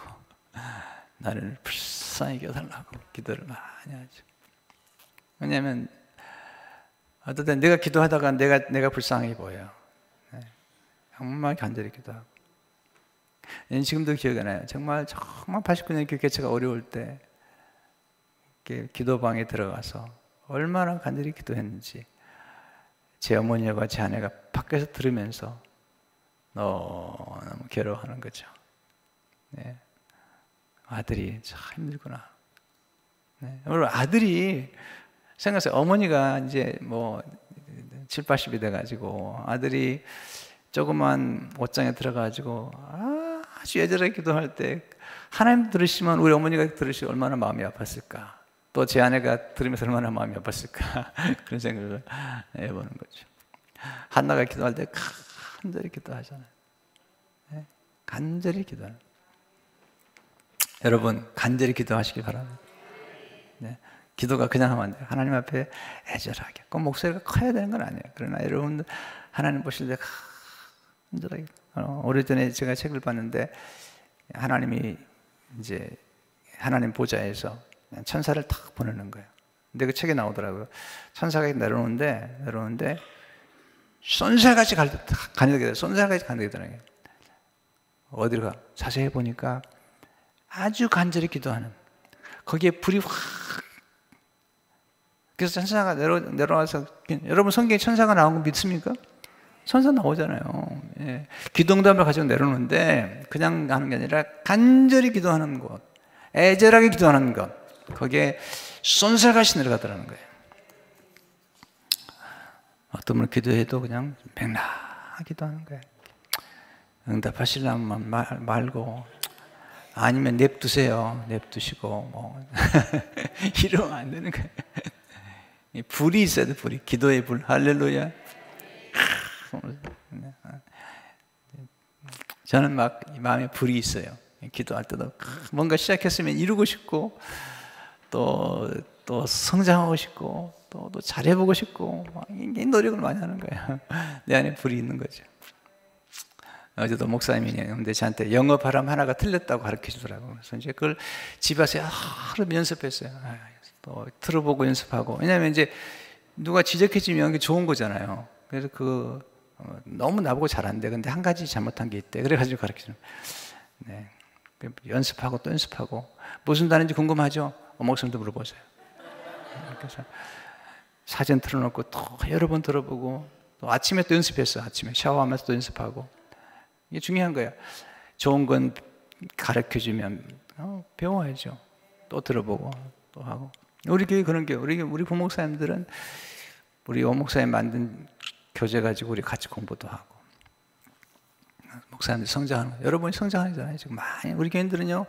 나를 불쌍히 여달라고 기도를 많이 하죠. 왜냐하면 어떨 때 내가 기도하다가 내가 불쌍해 보여요. 네. 정말 간절히 기도하고. 지금도 기억이 나요. 정말 89년 교회체가 어려울 때 이렇게 기도방에 들어가서 얼마나 간절히 기도했는지 제 어머니와 제 아내가 밖에서 들으면서 너무 괴로워하는 거죠. 네. 아들이 참 힘들구나. 네. 오늘 아들이 생각해서 어머니가 이제 뭐 7, 80이 돼가지고 아들이 조그만 옷장에 들어가지고 아주 애절하게 기도할 때 하나님 들으시면 우리 어머니가 들으시면 얼마나 마음이 아팠을까. 또 제 아내가 들으면서 얼마나 마음이 아팠을까. 그런 생각을 해보는 거죠. 한나가 기도할 때 간절히 기도하잖아요. 네? 간절히 기도하는. 여러분 간절히 기도하시기 바랍니다. 네? 기도가 그냥 하면 안 돼요. 하나님 앞에 애절하게. 꼭 목소리가 커야 되는 건 아니에요. 그러나 여러분들 하나님 보실 때 간절하게. 오래전에 제가 책을 봤는데 하나님이 이제 하나님 보좌에서 천사를 탁 보내는 거예요. 근데 그 책에 나오더라고요. 천사가 내려오는데 쏜살같이 가게 돼요. 쏜살같이 가게 되더라고요. 어디로 가? 자세히 보니까 아주 간절히 기도하는 거기에 불이 확. 그래서 천사가 내려와서 여러분 성경에 천사가 나온 거 믿습니까? 천사 나오잖아요. 예. 기도응답을 가지고 내려오는데 그냥 하는 게 아니라 간절히 기도하는 곳, 애절하게 기도하는 것, 거기에 쏜살같이 내려가더라는 거예요. 어떤 분은 기도해도 그냥 맹랑하게 기도하는 거예요. 응답하시려면 말고 아니면 냅두세요. 냅두시고 뭐 이러면 안 되는 거예요. 불이 있어야 돼. 불이. 기도의 불. 할렐루야. 저는 막 마음에 불이 있어요. 기도할 때도 뭔가 시작했으면 이루고 싶고 또 성장하고 싶고 또 잘해보고 싶고 굉장히 노력을 많이 하는 거예요. 내 안에 불이 있는 거죠. 어제도 목사님이 저한테 영어 발음 하나가 틀렸다고 가르쳐 주더라고요. 그래서 이제 그걸 집에서 하루 연습했어요. 또 들어보고 연습하고. 왜냐하면 이제 누가 지적해주면 그게 좋은 거잖아요. 그래서 너무 나보고 잘한대. 근데 한 가지 잘못한 게 있대. 그래가지고 가르쳐 주는. 네. 연습하고 또 연습하고. 무슨 단어인지 궁금하죠? 목사님도 물어보세요. 그래서 사진 틀어놓고 또 여러 번 들어보고 또 아침에 또 연습했어요. 아침에 샤워하면서 또 연습하고. 이게 중요한 거예요. 좋은 건 가르쳐주면 배워야죠. 또 들어보고 또 하고. 우리 교회 그런 게 우리 부목사님들은 우리 오목사님 만든 교재 가지고 우리 같이 공부도 하고 목사님들 성장하는 거. 여러분이 성장하잖아요. 지금 많이 우리 교인들은요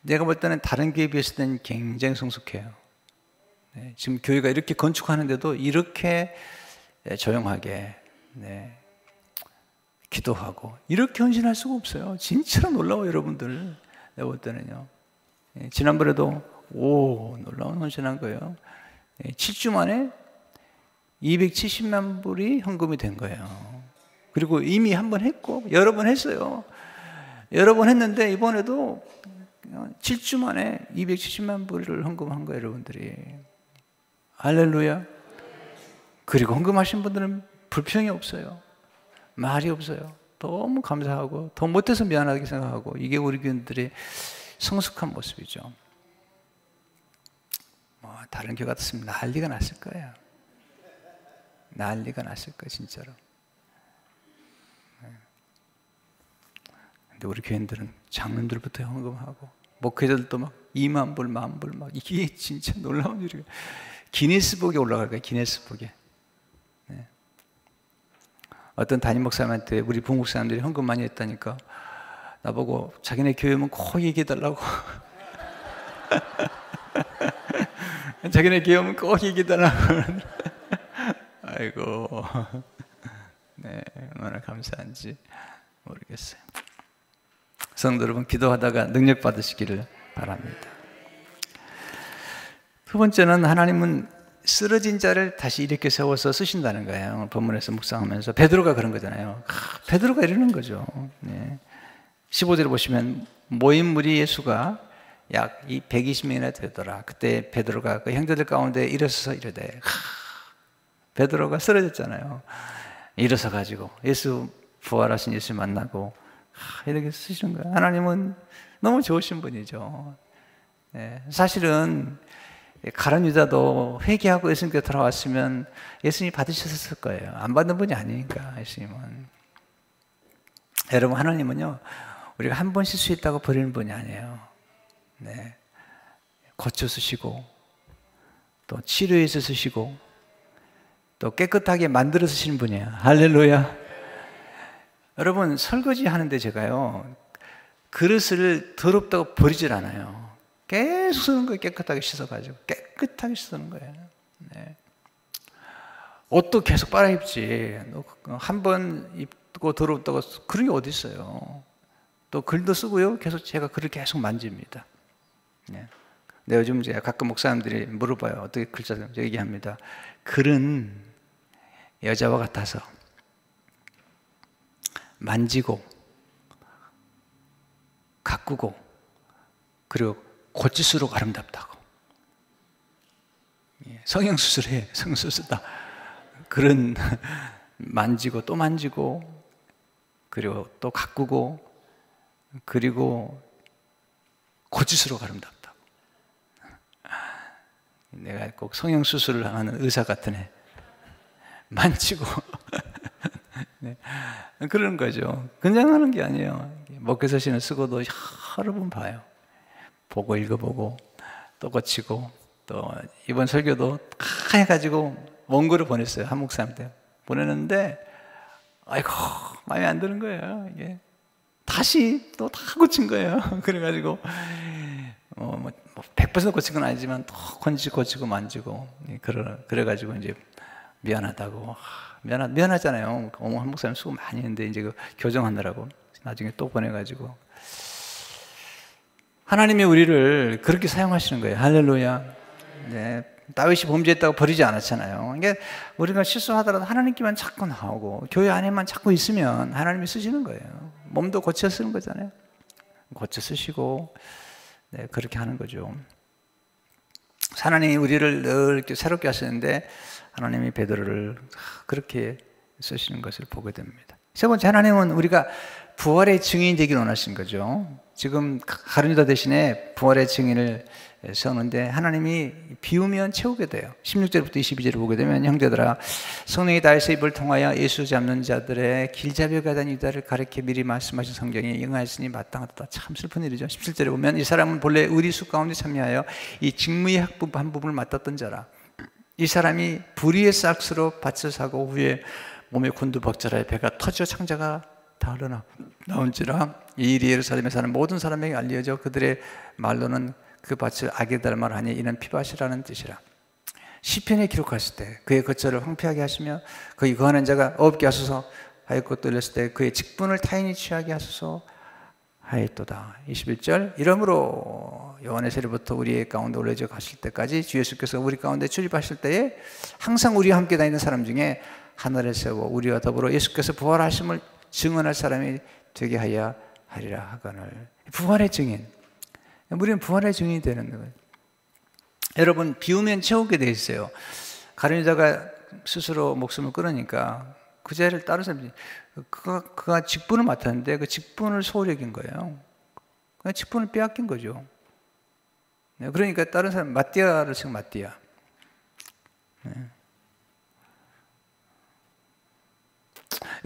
내가 볼 때는 다른 교회에 비해서는 굉장히 성숙해요. 네, 지금 교회가 이렇게 건축하는데도 이렇게 조용하게 기도하고 이렇게 헌신할 수가 없어요. 진짜로 놀라워요, 여러분들. 내가 볼 때는요. 지난번에도 놀라운 헌신한 거예요. 7주 만에 270만 불이 헌금이 된 거예요. 그리고 이미 한 번 했고 여러 번 했어요. 여러 번 했는데 이번에도 7주 만에 270만 불을 헌금한 거예요, 여러분들이. 할렐루야. 그리고 헌금하신 분들은 불평이 없어요. 말이 없어요. 너무 감사하고 더 못해서 미안하게 생각하고, 이게 우리 교인들의 성숙한 모습이죠. 다른 교회 같았으면 난리가 났을 거예요. 난리가 났을 거예요, 진짜로. 근데 우리 교인들은 장로들부터 헌금하고 목회자들도 막 2만 불, 1만 불 막, 이게 진짜 놀라운 일이에요. 기네스북에 올라갈 거예요, 기네스북에. 네. 어떤 담임 목사님한테 우리 bun국 사람들이 헌금 많이 했다니까 나보고 자기네 교회 오면 꼭 얘기해달라고. 자기네 교회 오면 꼭 얘기해달라고. 아이고, 네, 얼마나 감사한지 모르겠어요. 성도 여러분, 기도하다가 능력 받으시기를 바랍니다. 두 번째는 하나님은 쓰러진 자를 다시 일으켜 세워서 쓰신다는 거예요. 본문에서 묵상하면서 베드로가 그런 거잖아요. 베드로가 이러는 거죠. 네. 15절에 보시면 모인 무리 예수가 약 120명이나 되더라. 그때 베드로가 그 형제들 가운데 일어서서 이르되, 베드로가 쓰러졌잖아요. 일어서 가지고 예수, 부활하신 예수 만나고 이렇게 쓰시는 거예요. 하나님은 너무 좋으신 분이죠. 네. 사실은 가룟 유다도 회개하고 예수님께 돌아왔으면 예수님이 받으셨을 거예요. 안 받는 분이 아니니까, 예수님은. 여러분, 하나님은요, 우리가 한 번 실수했다고 버리는 분이 아니에요. 네. 고쳐 쓰시고, 또 치료해서 쓰시고, 또 깨끗하게 만들어 쓰시는 분이에요. 할렐루야. 여러분, 설거지 하는데 제가요, 그릇을 더럽다고 버리질 않아요. 계속 쓰는 거예요. 깨끗하게 씻어가지고 깨끗하게 씻는 거예요. 네. 옷도 계속 빨아 입지. 한 번 입고 더럽다고 그런 게 어디 있어요. 또 글도 쓰고요. 계속 제가 글을 계속 만집니다. 네. 근데 요즘 제가 가끔 목사님들이 물어봐요. 어떻게 글자 쓰는지 얘기합니다. 글은 여자와 같아서 만지고 가꾸고 그리고 고칠수록 아름답다고. 성형수술해. 성형수술다. 그런 만지고 또 만지고 그리고 또 가꾸고 그리고 고칠수록 아름답다고. 내가 꼭 성형수술을 하는 의사 같은 애. 만지고 네. 그런 거죠. 그냥 하는 게 아니에요. 목회서신을 쓰고도 여러 번 봐요. 보고 읽어보고 또 고치고, 또 이번 설교도 다 해가지고 원고를 보냈어요. 한 목사님한테 보내는데 아이고 마음에 안 드는 거예요. 이게 다시 또 다 고친 거예요. 그래가지고 100% 고친 건 아니지만 또 고치고 만지고 그래가지고 이제 미안하다고. 미안하잖아요. 한 목사님 수고 많이 했는데 이제 교정하느라고 나중에 또 보내가지고. 하나님이 우리를 그렇게 사용하시는 거예요. 할렐루야. 네. 다윗이 범죄했다고 버리지 않았잖아요. 그러니까 우리가 실수하더라도 하나님께만 자꾸 나오고 교회 안에만 자꾸 있으면 하나님이 쓰시는 거예요. 몸도 고쳐 쓰는 거잖아요. 고쳐 쓰시고 네, 그렇게 하는 거죠. 하나님이 우리를 늘 이렇게 새롭게 하시는데 하나님이 베드로를 그렇게 쓰시는 것을 보게 됩니다. 세 번째, 하나님은 우리가 부활의 증인이 되길 원하신 거죠. 지금 가룟 유다 대신에 부활의 증인을 세우는데 하나님이 비우면 채우게 돼요. 16절부터 22절을 보게 되면 형제들아 성령이 다윗의 입을 통하여 예수 잡는 자들의 길잡이 가던 유다를 가리켜 미리 말씀하신 성경이 응하였으니 마땅하다. 참 슬픈 일이죠. 17절에 보면 이 사람은 본래 의리수 가운데 참여하여 이 직무의 한 부분을 맡았던 자라. 이 사람이 불의의 싹스로 밭을 사고 후에 몸에 곤두박질하여 배가 터져 창자가 다 흘러나온지라 이 일이 예루살렘에 사는 모든 사람에게 알려져 그들의 말로는 그 밭을 악에 닮아하니 이는 피밭이라는 뜻이라. 시편에 기록했을 때 그의 거처를 황폐하게 하시며 거기 거하는 자가 없게 하소서 하였고 또 이랬을 때 그의 직분을 타인이 취하게 하소서 하였도다. 21절 이러므로 여호와의 세례부터 우리 가운데 올려져 가실 때까지 주 예수께서 우리 가운데 출입하실 때에 항상 우리와 함께 다니는 사람 중에 하늘에 세워 우리와 더불어 예수께서 부활하심을 증언할 사람이 되게 하여 하리라 하거늘. 부활의 증인, 우리는 부활의 증인이 되는 거예요. 여러분, 비우면 채우게 돼 있어요. 가룟 유다가 스스로 목숨을 끊으니까 그 자리를 다른 사람이 그가 직분을 맡았는데 그 직분을 소홀히 여긴 거예요. 그 직분을 빼앗긴 거죠. 그러니까 다른 사람 마띠아를 지금 마띠아.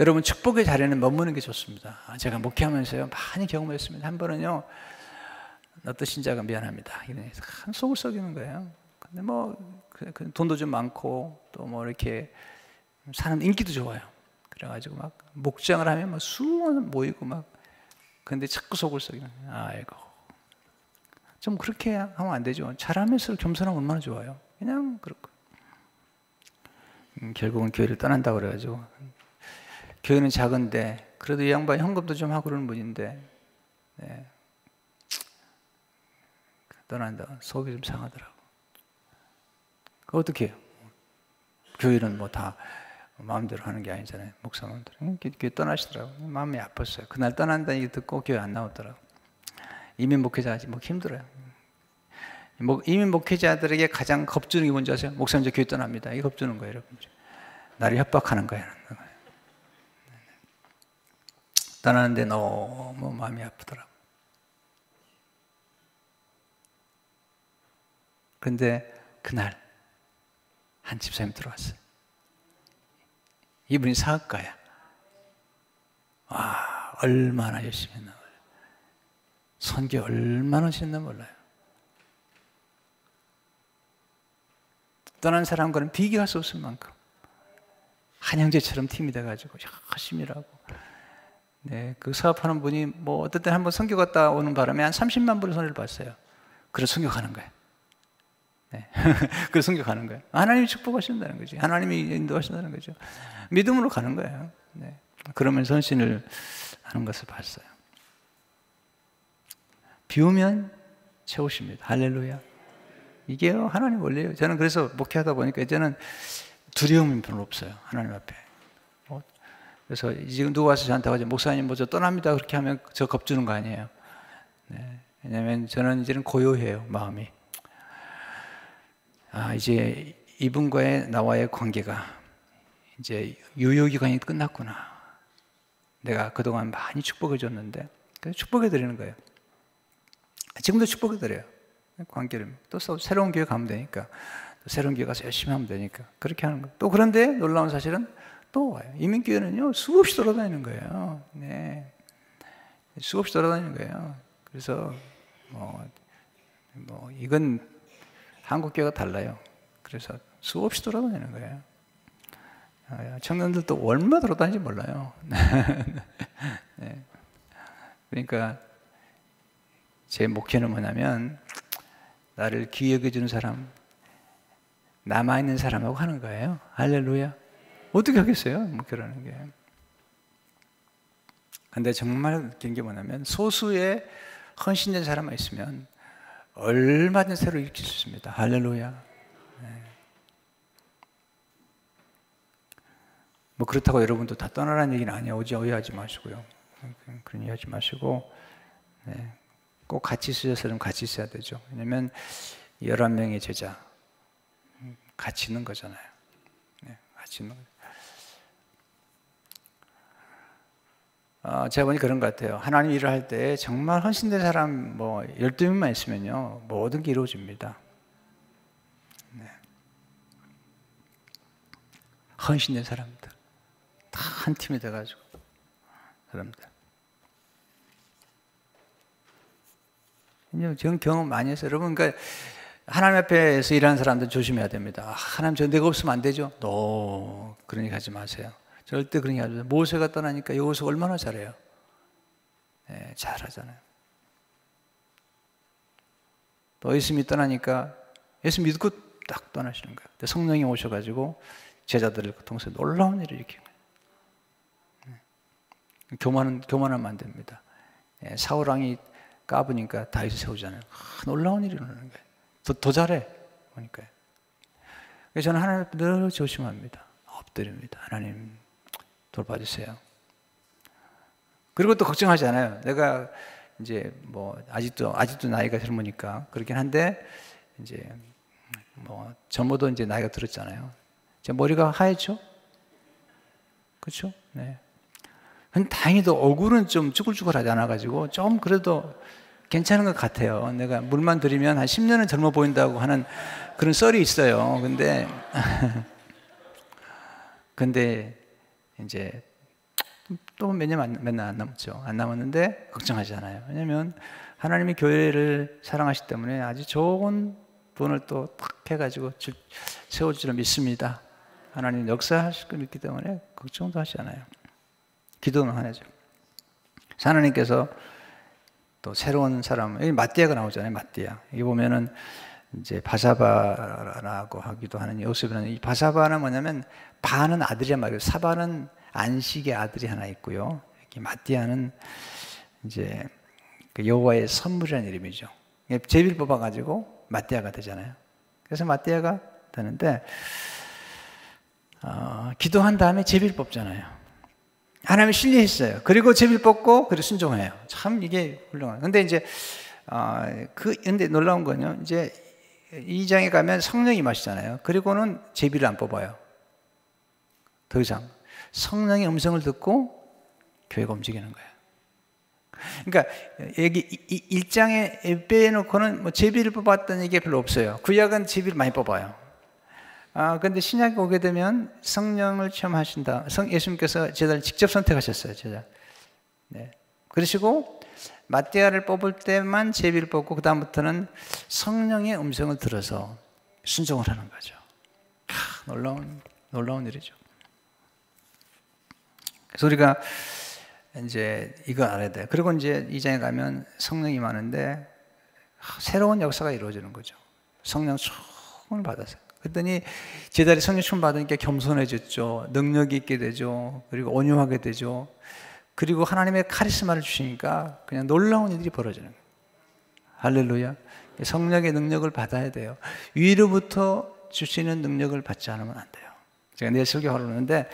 여러분, 축복의 자리에는 머무는 게 좋습니다. 제가 목회하면서요 많이 경험했습니다. 한 번은요, 어떤 신자가 미안합니다. 이러면서 한 속을 썩이는 거예요. 근데 뭐 돈도 좀 많고 또 뭐 이렇게 사람 인기도 좋아요. 그래가지고 막 목장을 하면 막 수만 모이고 막 근데 자꾸 속을 썩이는 거예요. 아이고, 좀 그렇게 하면 안 되죠. 잘하면서 겸손하면 얼마나 좋아요. 그냥 그렇고 결국은 교회를 떠난다고 그래가지고 교회는 작은데 그래도 이 양반이 헌금도 좀 하고 그러는 분인데 네. 떠난다. 속이 좀 상하더라고. 그 어떻게 해요? 교회는 뭐 다 마음대로 하는 게 아니잖아요. 목사 마음대로. 교회 떠나시더라고. 마음이 아팠어요. 그날 떠난다는 얘기 듣고 교회 안 나오더라고. 이민 목회자 아직 뭐 힘들어요. 이민 목회자들에게 가장 겁주는 게 뭔지 아세요? 목사님 저 교회 떠납니다. 이거 겁주는 거예요, 여러분. 나를 협박하는 거예요. 떠나는데 너무 마음이 아프더라고. 근데 그날 한 집사님이 들어왔어요. 이분이 사업가야. 와, 얼마나 열심히 했나 몰라요. 선교 얼마나 했나 몰라요. 떠난 사람과는 비교할 수 없을 만큼 한 형제처럼 팀이 돼가지고 열심히 일하고. 네, 그 사업하는 분이 뭐 어떨 때 한번 선교 갔다 오는 바람에 한 30만 불의 손해를 봤어요. 그래서 선교 가는 거예요. 네. 그래서 선교 가는 거예요. 하나님이 축복하신다는 거죠. 하나님이 인도하신다는 거죠. 믿음으로 가는 거예요. 네. 그러면 선신을 하는 것을 봤어요. 비우면 채우십니다. 할렐루야. 이게 하나님 원리예요. 저는 그래서 목회하다 보니까 이제는 두려움이 별로 없어요. 하나님 앞에. 그래서 지금 누가 와서 저한테 와서 목사님 뭐 저 떠납니다 그렇게 하면 저 겁주는 거 아니에요. 네. 왜냐하면 저는 이제는 고요해요. 마음이. 이제 이분과의 나와의 관계가 이제 유효기간이 끝났구나. 내가 그동안 많이 축복해 줬는데 그래서 축복해 드리는 거예요. 지금도 축복해 드려요. 관계를 또 새로운 교회 가면 되니까 또 새로운 교회 가서 열심히 하면 되니까 그렇게 하는 거예요. 또 그런데 놀라운 사실은 또 와요. 이민교회는요 수없이 돌아다니는 거예요. 네, 수없이 돌아다니는 거예요. 그래서 뭐 이건 한국교회가 달라요. 그래서 수없이 돌아다니는 거예요. 청년들도 얼마나 돌아다니는지 몰라요. 네. 그러니까 제 목표는 뭐냐면 나를 귀히 여겨주는 사람, 남아있는 사람하고 하는 거예요. 할렐루야. 어떻게 하겠어요? 목표라는 게. 근데 정말 느낀 게 뭐냐면 소수의 헌신된 사람만 있으면 얼마든지 새로 일으킬 수 있습니다. 할렐루야. 네. 뭐 그렇다고 여러분도 다 떠나라는 얘기는 아니에요. 오해하지 마시고요. 그런 얘기 하지 마시고 네. 꼭 같이 있으셔서는 같이 있어야 되죠. 왜냐하면 11명의 제자 같이 있는 거잖아요. 네. 같이 있는 거죠. 제가 보니 그런 것 같아요. 하나님 일을 할 때 정말 헌신된 사람 12명만 있으면요 모든 게 이루어집니다. 네. 헌신된 사람들 다 한 팀이 돼가지고 사람들. 저는 경험 많이 했어요. 여러분, 그러니까 하나님 앞에서 일하는 사람들 조심해야 됩니다. 하나님 저 내가 없으면 안 되죠? 그런 얘기 하지 마세요. 절대 그런 게 아니죠. 모세가 떠나니까 여호수아 얼마나 잘해요. 네, 잘하잖아요. 또 예수님이 떠나니까 예수 믿고 딱 떠나시는 거예요. 근데 성령이 오셔가지고 제자들을 통해서 놀라운 일을 일으킨 거예요. 교만하면 안 됩니다. 사울 왕이 까부니까 다윗을 세우잖아요. 놀라운 일이 일어나는 거예요. 더 잘해 보니까요. 그래서 저는 하나님 앞에 늘 조심합니다. 엎드립니다. 하나님 돌봐주세요. 그리고 또 걱정하지 않아요. 내가 이제 뭐 아직도 나이가 젊으니까 그렇긴 한데 이제 뭐 저보다 이제 나이가 들었잖아요. 제 머리가 하얗죠? 그렇죠? 네. 근데 다행히도 얼굴은 좀 쭈글쭈글하지 않아가지고 좀 그래도 괜찮은 것 같아요. 내가 물만 들이면 한 10년은 젊어 보인다고 하는 그런 썰이 있어요. 근데 이제 또 몇 년 안 남았죠. 안 남았는데 걱정하지 않아요. 왜냐하면 하나님이 교회를 사랑하시기 때문에 아주 좋은 분을 또 탁 해가지고 세울 줄을 믿습니다. 하나님 역사하실 걸 믿기 때문에 걱정도 하지 않아요. 기도는 하나죠. 하나님께서 또 새로운 사람, 여기 마띠아가 나오잖아요. 마띠아. 여기 보면은 이제 바사바라고 하기도 하는 요셉이라는, 이 바사바는 뭐냐면 바는 아들이란 말이에요. 사바는 안식의 아들이 하나 있고요. 이렇게 마띠아는 이제 그 여호와의 선물이라는 이름이죠. 제비를 뽑아가지고 마띠아가 되잖아요. 그래서 마띠아가 되는데 기도한 다음에 제비를 뽑잖아요. 하나님이 신뢰했어요. 그리고 제비를 뽑고 그리고 순종해요. 참 이게 훌륭해요. 근데 이제 근데 놀라운 건요. 이제 2장에 가면 성령이 임하시잖아요. 그리고는 제비를 안 뽑아요. 더 이상 성령의 음성을 듣고 교회가 움직이는 거예요. 그러니까 여기 1장에 빼놓고는 뭐 제비를 뽑았다는 얘기가 별로 없어요. 구약은 제비를 많이 뽑아요. 근데 신약에 오게 되면 성령을 체험하신다. 예수님께서 제자를 직접 선택하셨어요. 제자. 네. 그러시고 마띠아를 뽑을 때만 제비를 뽑고 그 다음부터는 성령의 음성을 들어서 순종을 하는 거죠. 놀라운 일이죠. 그래서 우리가 이제 이거 알아야 돼요. 그리고 이제 2장에 가면 성령이 많은데 새로운 역사가 이루어지는 거죠. 성령 충만을 받았어요. 그랬더니 제자들이 성령 충만 받으니까 겸손해졌죠. 능력이 있게 되죠. 그리고 온유하게 되죠. 그리고 하나님의 카리스마를 주시니까 그냥 놀라운 일이 벌어지는 거예요. 할렐루야. 성령의 능력을 받아야 돼요. 위로부터 주시는 능력을 받지 않으면 안 돼요. 제가 내일 설교하러 오는데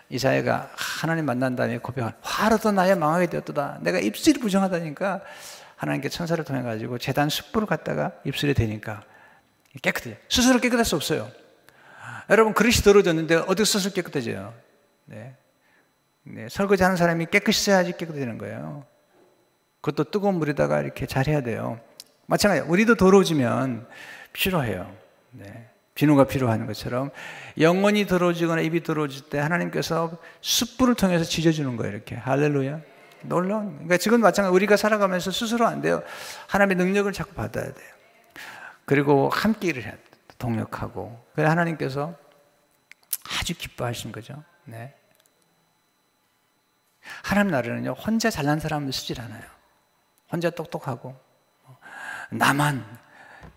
이사야가 하나님 만난 다음에 고백한 화로도 나의 망하게 되었도다. 내가 입술이 부정하다니까 하나님께 천사를 통해 가지고 제단 숯불을 갖다가 입술에 대니까 깨끗해요. 스스로 깨끗할 수 없어요. 여러분 그릇이 더러워졌는데 어떻게 스스로 깨끗해져요? 네. 설거지하는 사람이 깨끗이 써야지 깨끗해지는 거예요. 그것도 뜨거운 물에다가 이렇게 잘해야 돼요. 마찬가지로 우리도 더러워지면 필요해요. 네. 비누가 필요한 것처럼 영혼이 더러워지거나 입이 더러워질 때 하나님께서 숯불을 통해서 지져주는 거예요. 이렇게 할렐루야. 놀라운. 그러니까 지금 마찬가지로 우리가 살아가면서 스스로 안 돼요. 하나님의 능력을 자꾸 받아야 돼요. 그리고 함께 일을 해야 돼요. 동력하고. 그래서 하나님께서 아주 기뻐하신 거죠. 네. 하나님 나라는요 혼자 잘난 사람을 쓰질 않아요. 혼자 똑똑하고 나만.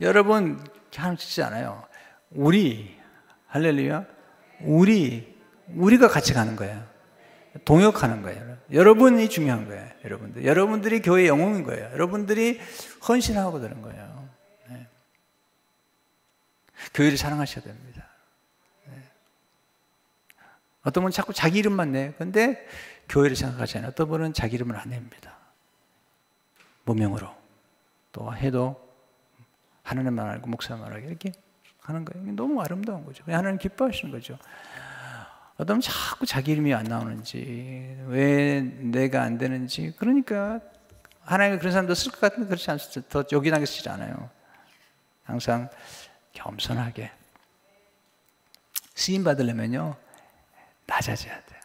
여러분 하나님 쓰지 않아요. 우리 할렐루야. 우리가 같이 가는 거예요. 동역하는 거예요. 여러분이 중요한 거예요. 여러분들이 교회의 영웅인 거예요. 여러분들이 헌신하고 되는 거예요. 네. 교회를 사랑하셔야 됩니다. 네. 어떤 분은 자꾸 자기 이름만 내. 근데 교회를 생각하지 않아요. 어떤 분은 자기 이름을 안 냅니다. 무명으로. 또 해도 하나님만 알고 목사만 알고 이렇게 하는 거예요. 너무 아름다운 거죠. 하나님 기뻐하시는 거죠. 어떤 자꾸 자기 이름이 안 나오는지, 왜 내가 안 되는지. 그러니까 하나님이 그런 사람도 쓸 것 같은데 그렇지 않습니다. 더 요긴하게 쓰지 않아요. 항상 겸손하게. 쓰임 받으려면요 낮아져야 돼요.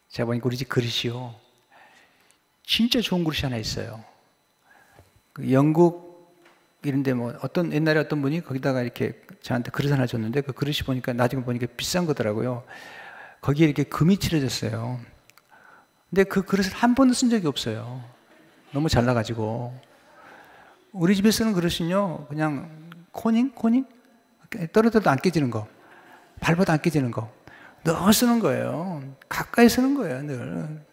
제가 보니까 우리 집 그릇이요 진짜 좋은 그릇이 하나 있어요. 영국 이런데 뭐 옛날에 어떤 분이 거기다가 이렇게 저한테 그릇 하나 줬는데 그 그릇이 보니까 나중에 보니까 비싼 거더라고요. 거기에 이렇게 금이 칠해졌어요. 근데 그 그릇을 한 번도 쓴 적이 없어요. 너무 잘나가지고. 우리 집에 쓰는 그릇은요, 그냥 코닝? 떨어져도 안 깨지는 거. 밟아도 안 깨지는 거. 늘 쓰는 거예요. 가까이 쓰는 거예요, 늘.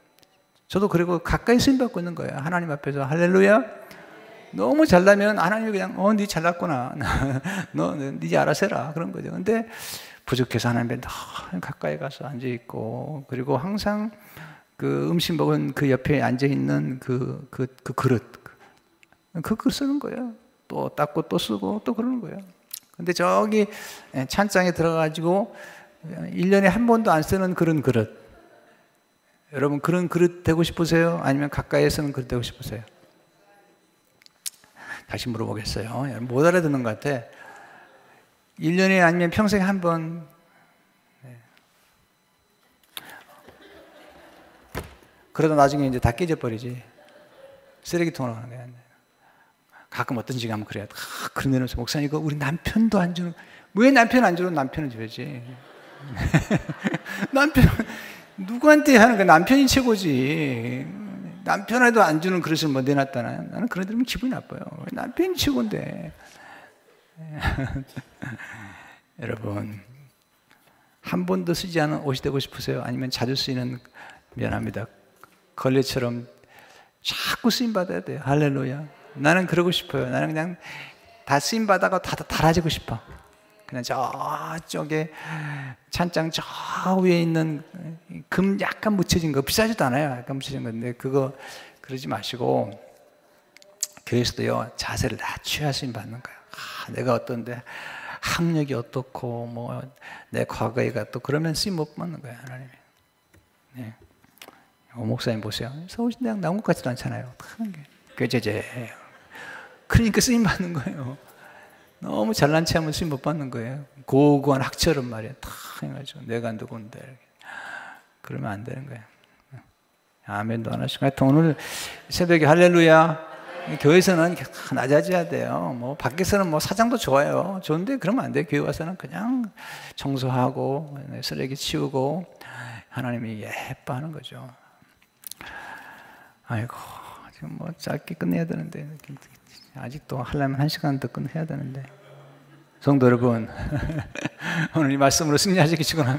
저도 그리고 가까이 쓰임 받고 있는 거예요. 하나님 앞에서. 할렐루야. 너무 잘나면 하나님이 그냥, 네 잘났구나. 네 이제 알아서 해라. 그런 거죠. 근데 부족해서 하나님 앞에 늘 가까이 가서 앉아있고, 그리고 항상 그 음식 먹은 그 옆에 앉아있는 그 그릇. 그 그릇 쓰는 거예요. 또 닦고 또 쓰고 또 그러는 거예요. 근데 저기 찬장에 들어가지고 1년에 한 번도 안 쓰는 그런 그릇. 여러분 그런 그릇 되고 싶으세요? 아니면 가까이에 쓰는 그릇 되고 싶으세요? 다시 물어보겠어요. 여러분 못 알아듣는 것 같아. 1년에 아니면 평생에 한 번. 그러다 나중에 이제 다 깨져버리지. 쓰레기통으로 가는 거야. 가끔 어떤 집 가면 그래요. 그런 데는 목사님 이거 우리 남편도 안 주는, 왜 남편 안 주는? 남편은 줘야지. 남편 누구한테 하는 거야? 남편이 최고지. 남편에도 안 주는 그릇을 뭐 내놨다나. 나는 그런 데 들으면 기분이 나빠요. 남편이 최고인데. 여러분 한 번도 쓰지 않은 옷이 되고 싶으세요? 아니면 자주 쓰이는, 미안합니다, 걸레처럼 자꾸 쓰임 받아야 돼요. 할렐루야. 나는 그러고 싶어요. 나는 그냥 다 쓰임 받아가 다 달아지고 싶어. 그냥 저쪽에 찬장 저 위에 있는 금 약간 묻혀진 거, 비싸지도 않아요. 약간 묻혀진 건데 그거 그러지 마시고 교회에서도요 자세를 낮춰야 쓰임 받는 거예요. 내가 어떤데 학력이 어떻고 뭐 내 과거가 또 그러면 쓰임 못 받는 거예요. 하나님이. 네. 목사님 보세요. 서울신대학 나온 것 같지도 않잖아요. 괴제제예요. 그러니까 쓰임 받는 거예요. 너무 잘난 체 하면 쓰임 못 받는 거예요. 고고한 학처럼 말이에요. 탁 해가지고 내가 누군데 그러면 안 되는 거예요. 아멘도 안 하시고. 하여튼 오늘 새벽에 할렐루야. 교회에서는 낮아져야 돼요. 뭐 밖에서는 뭐 사장도 좋아요. 좋은데 그러면 안 돼요. 교회 와서는 그냥 청소하고 쓰레기 치우고 하나님이 예뻐하는 거죠. 아이고 지금 뭐 짧게 끝내야 되는데 아직도 하려면 1시간 더 끝내야 되는데. 성도 여러분 오늘 이 말씀으로 승리하시기 축원합니다.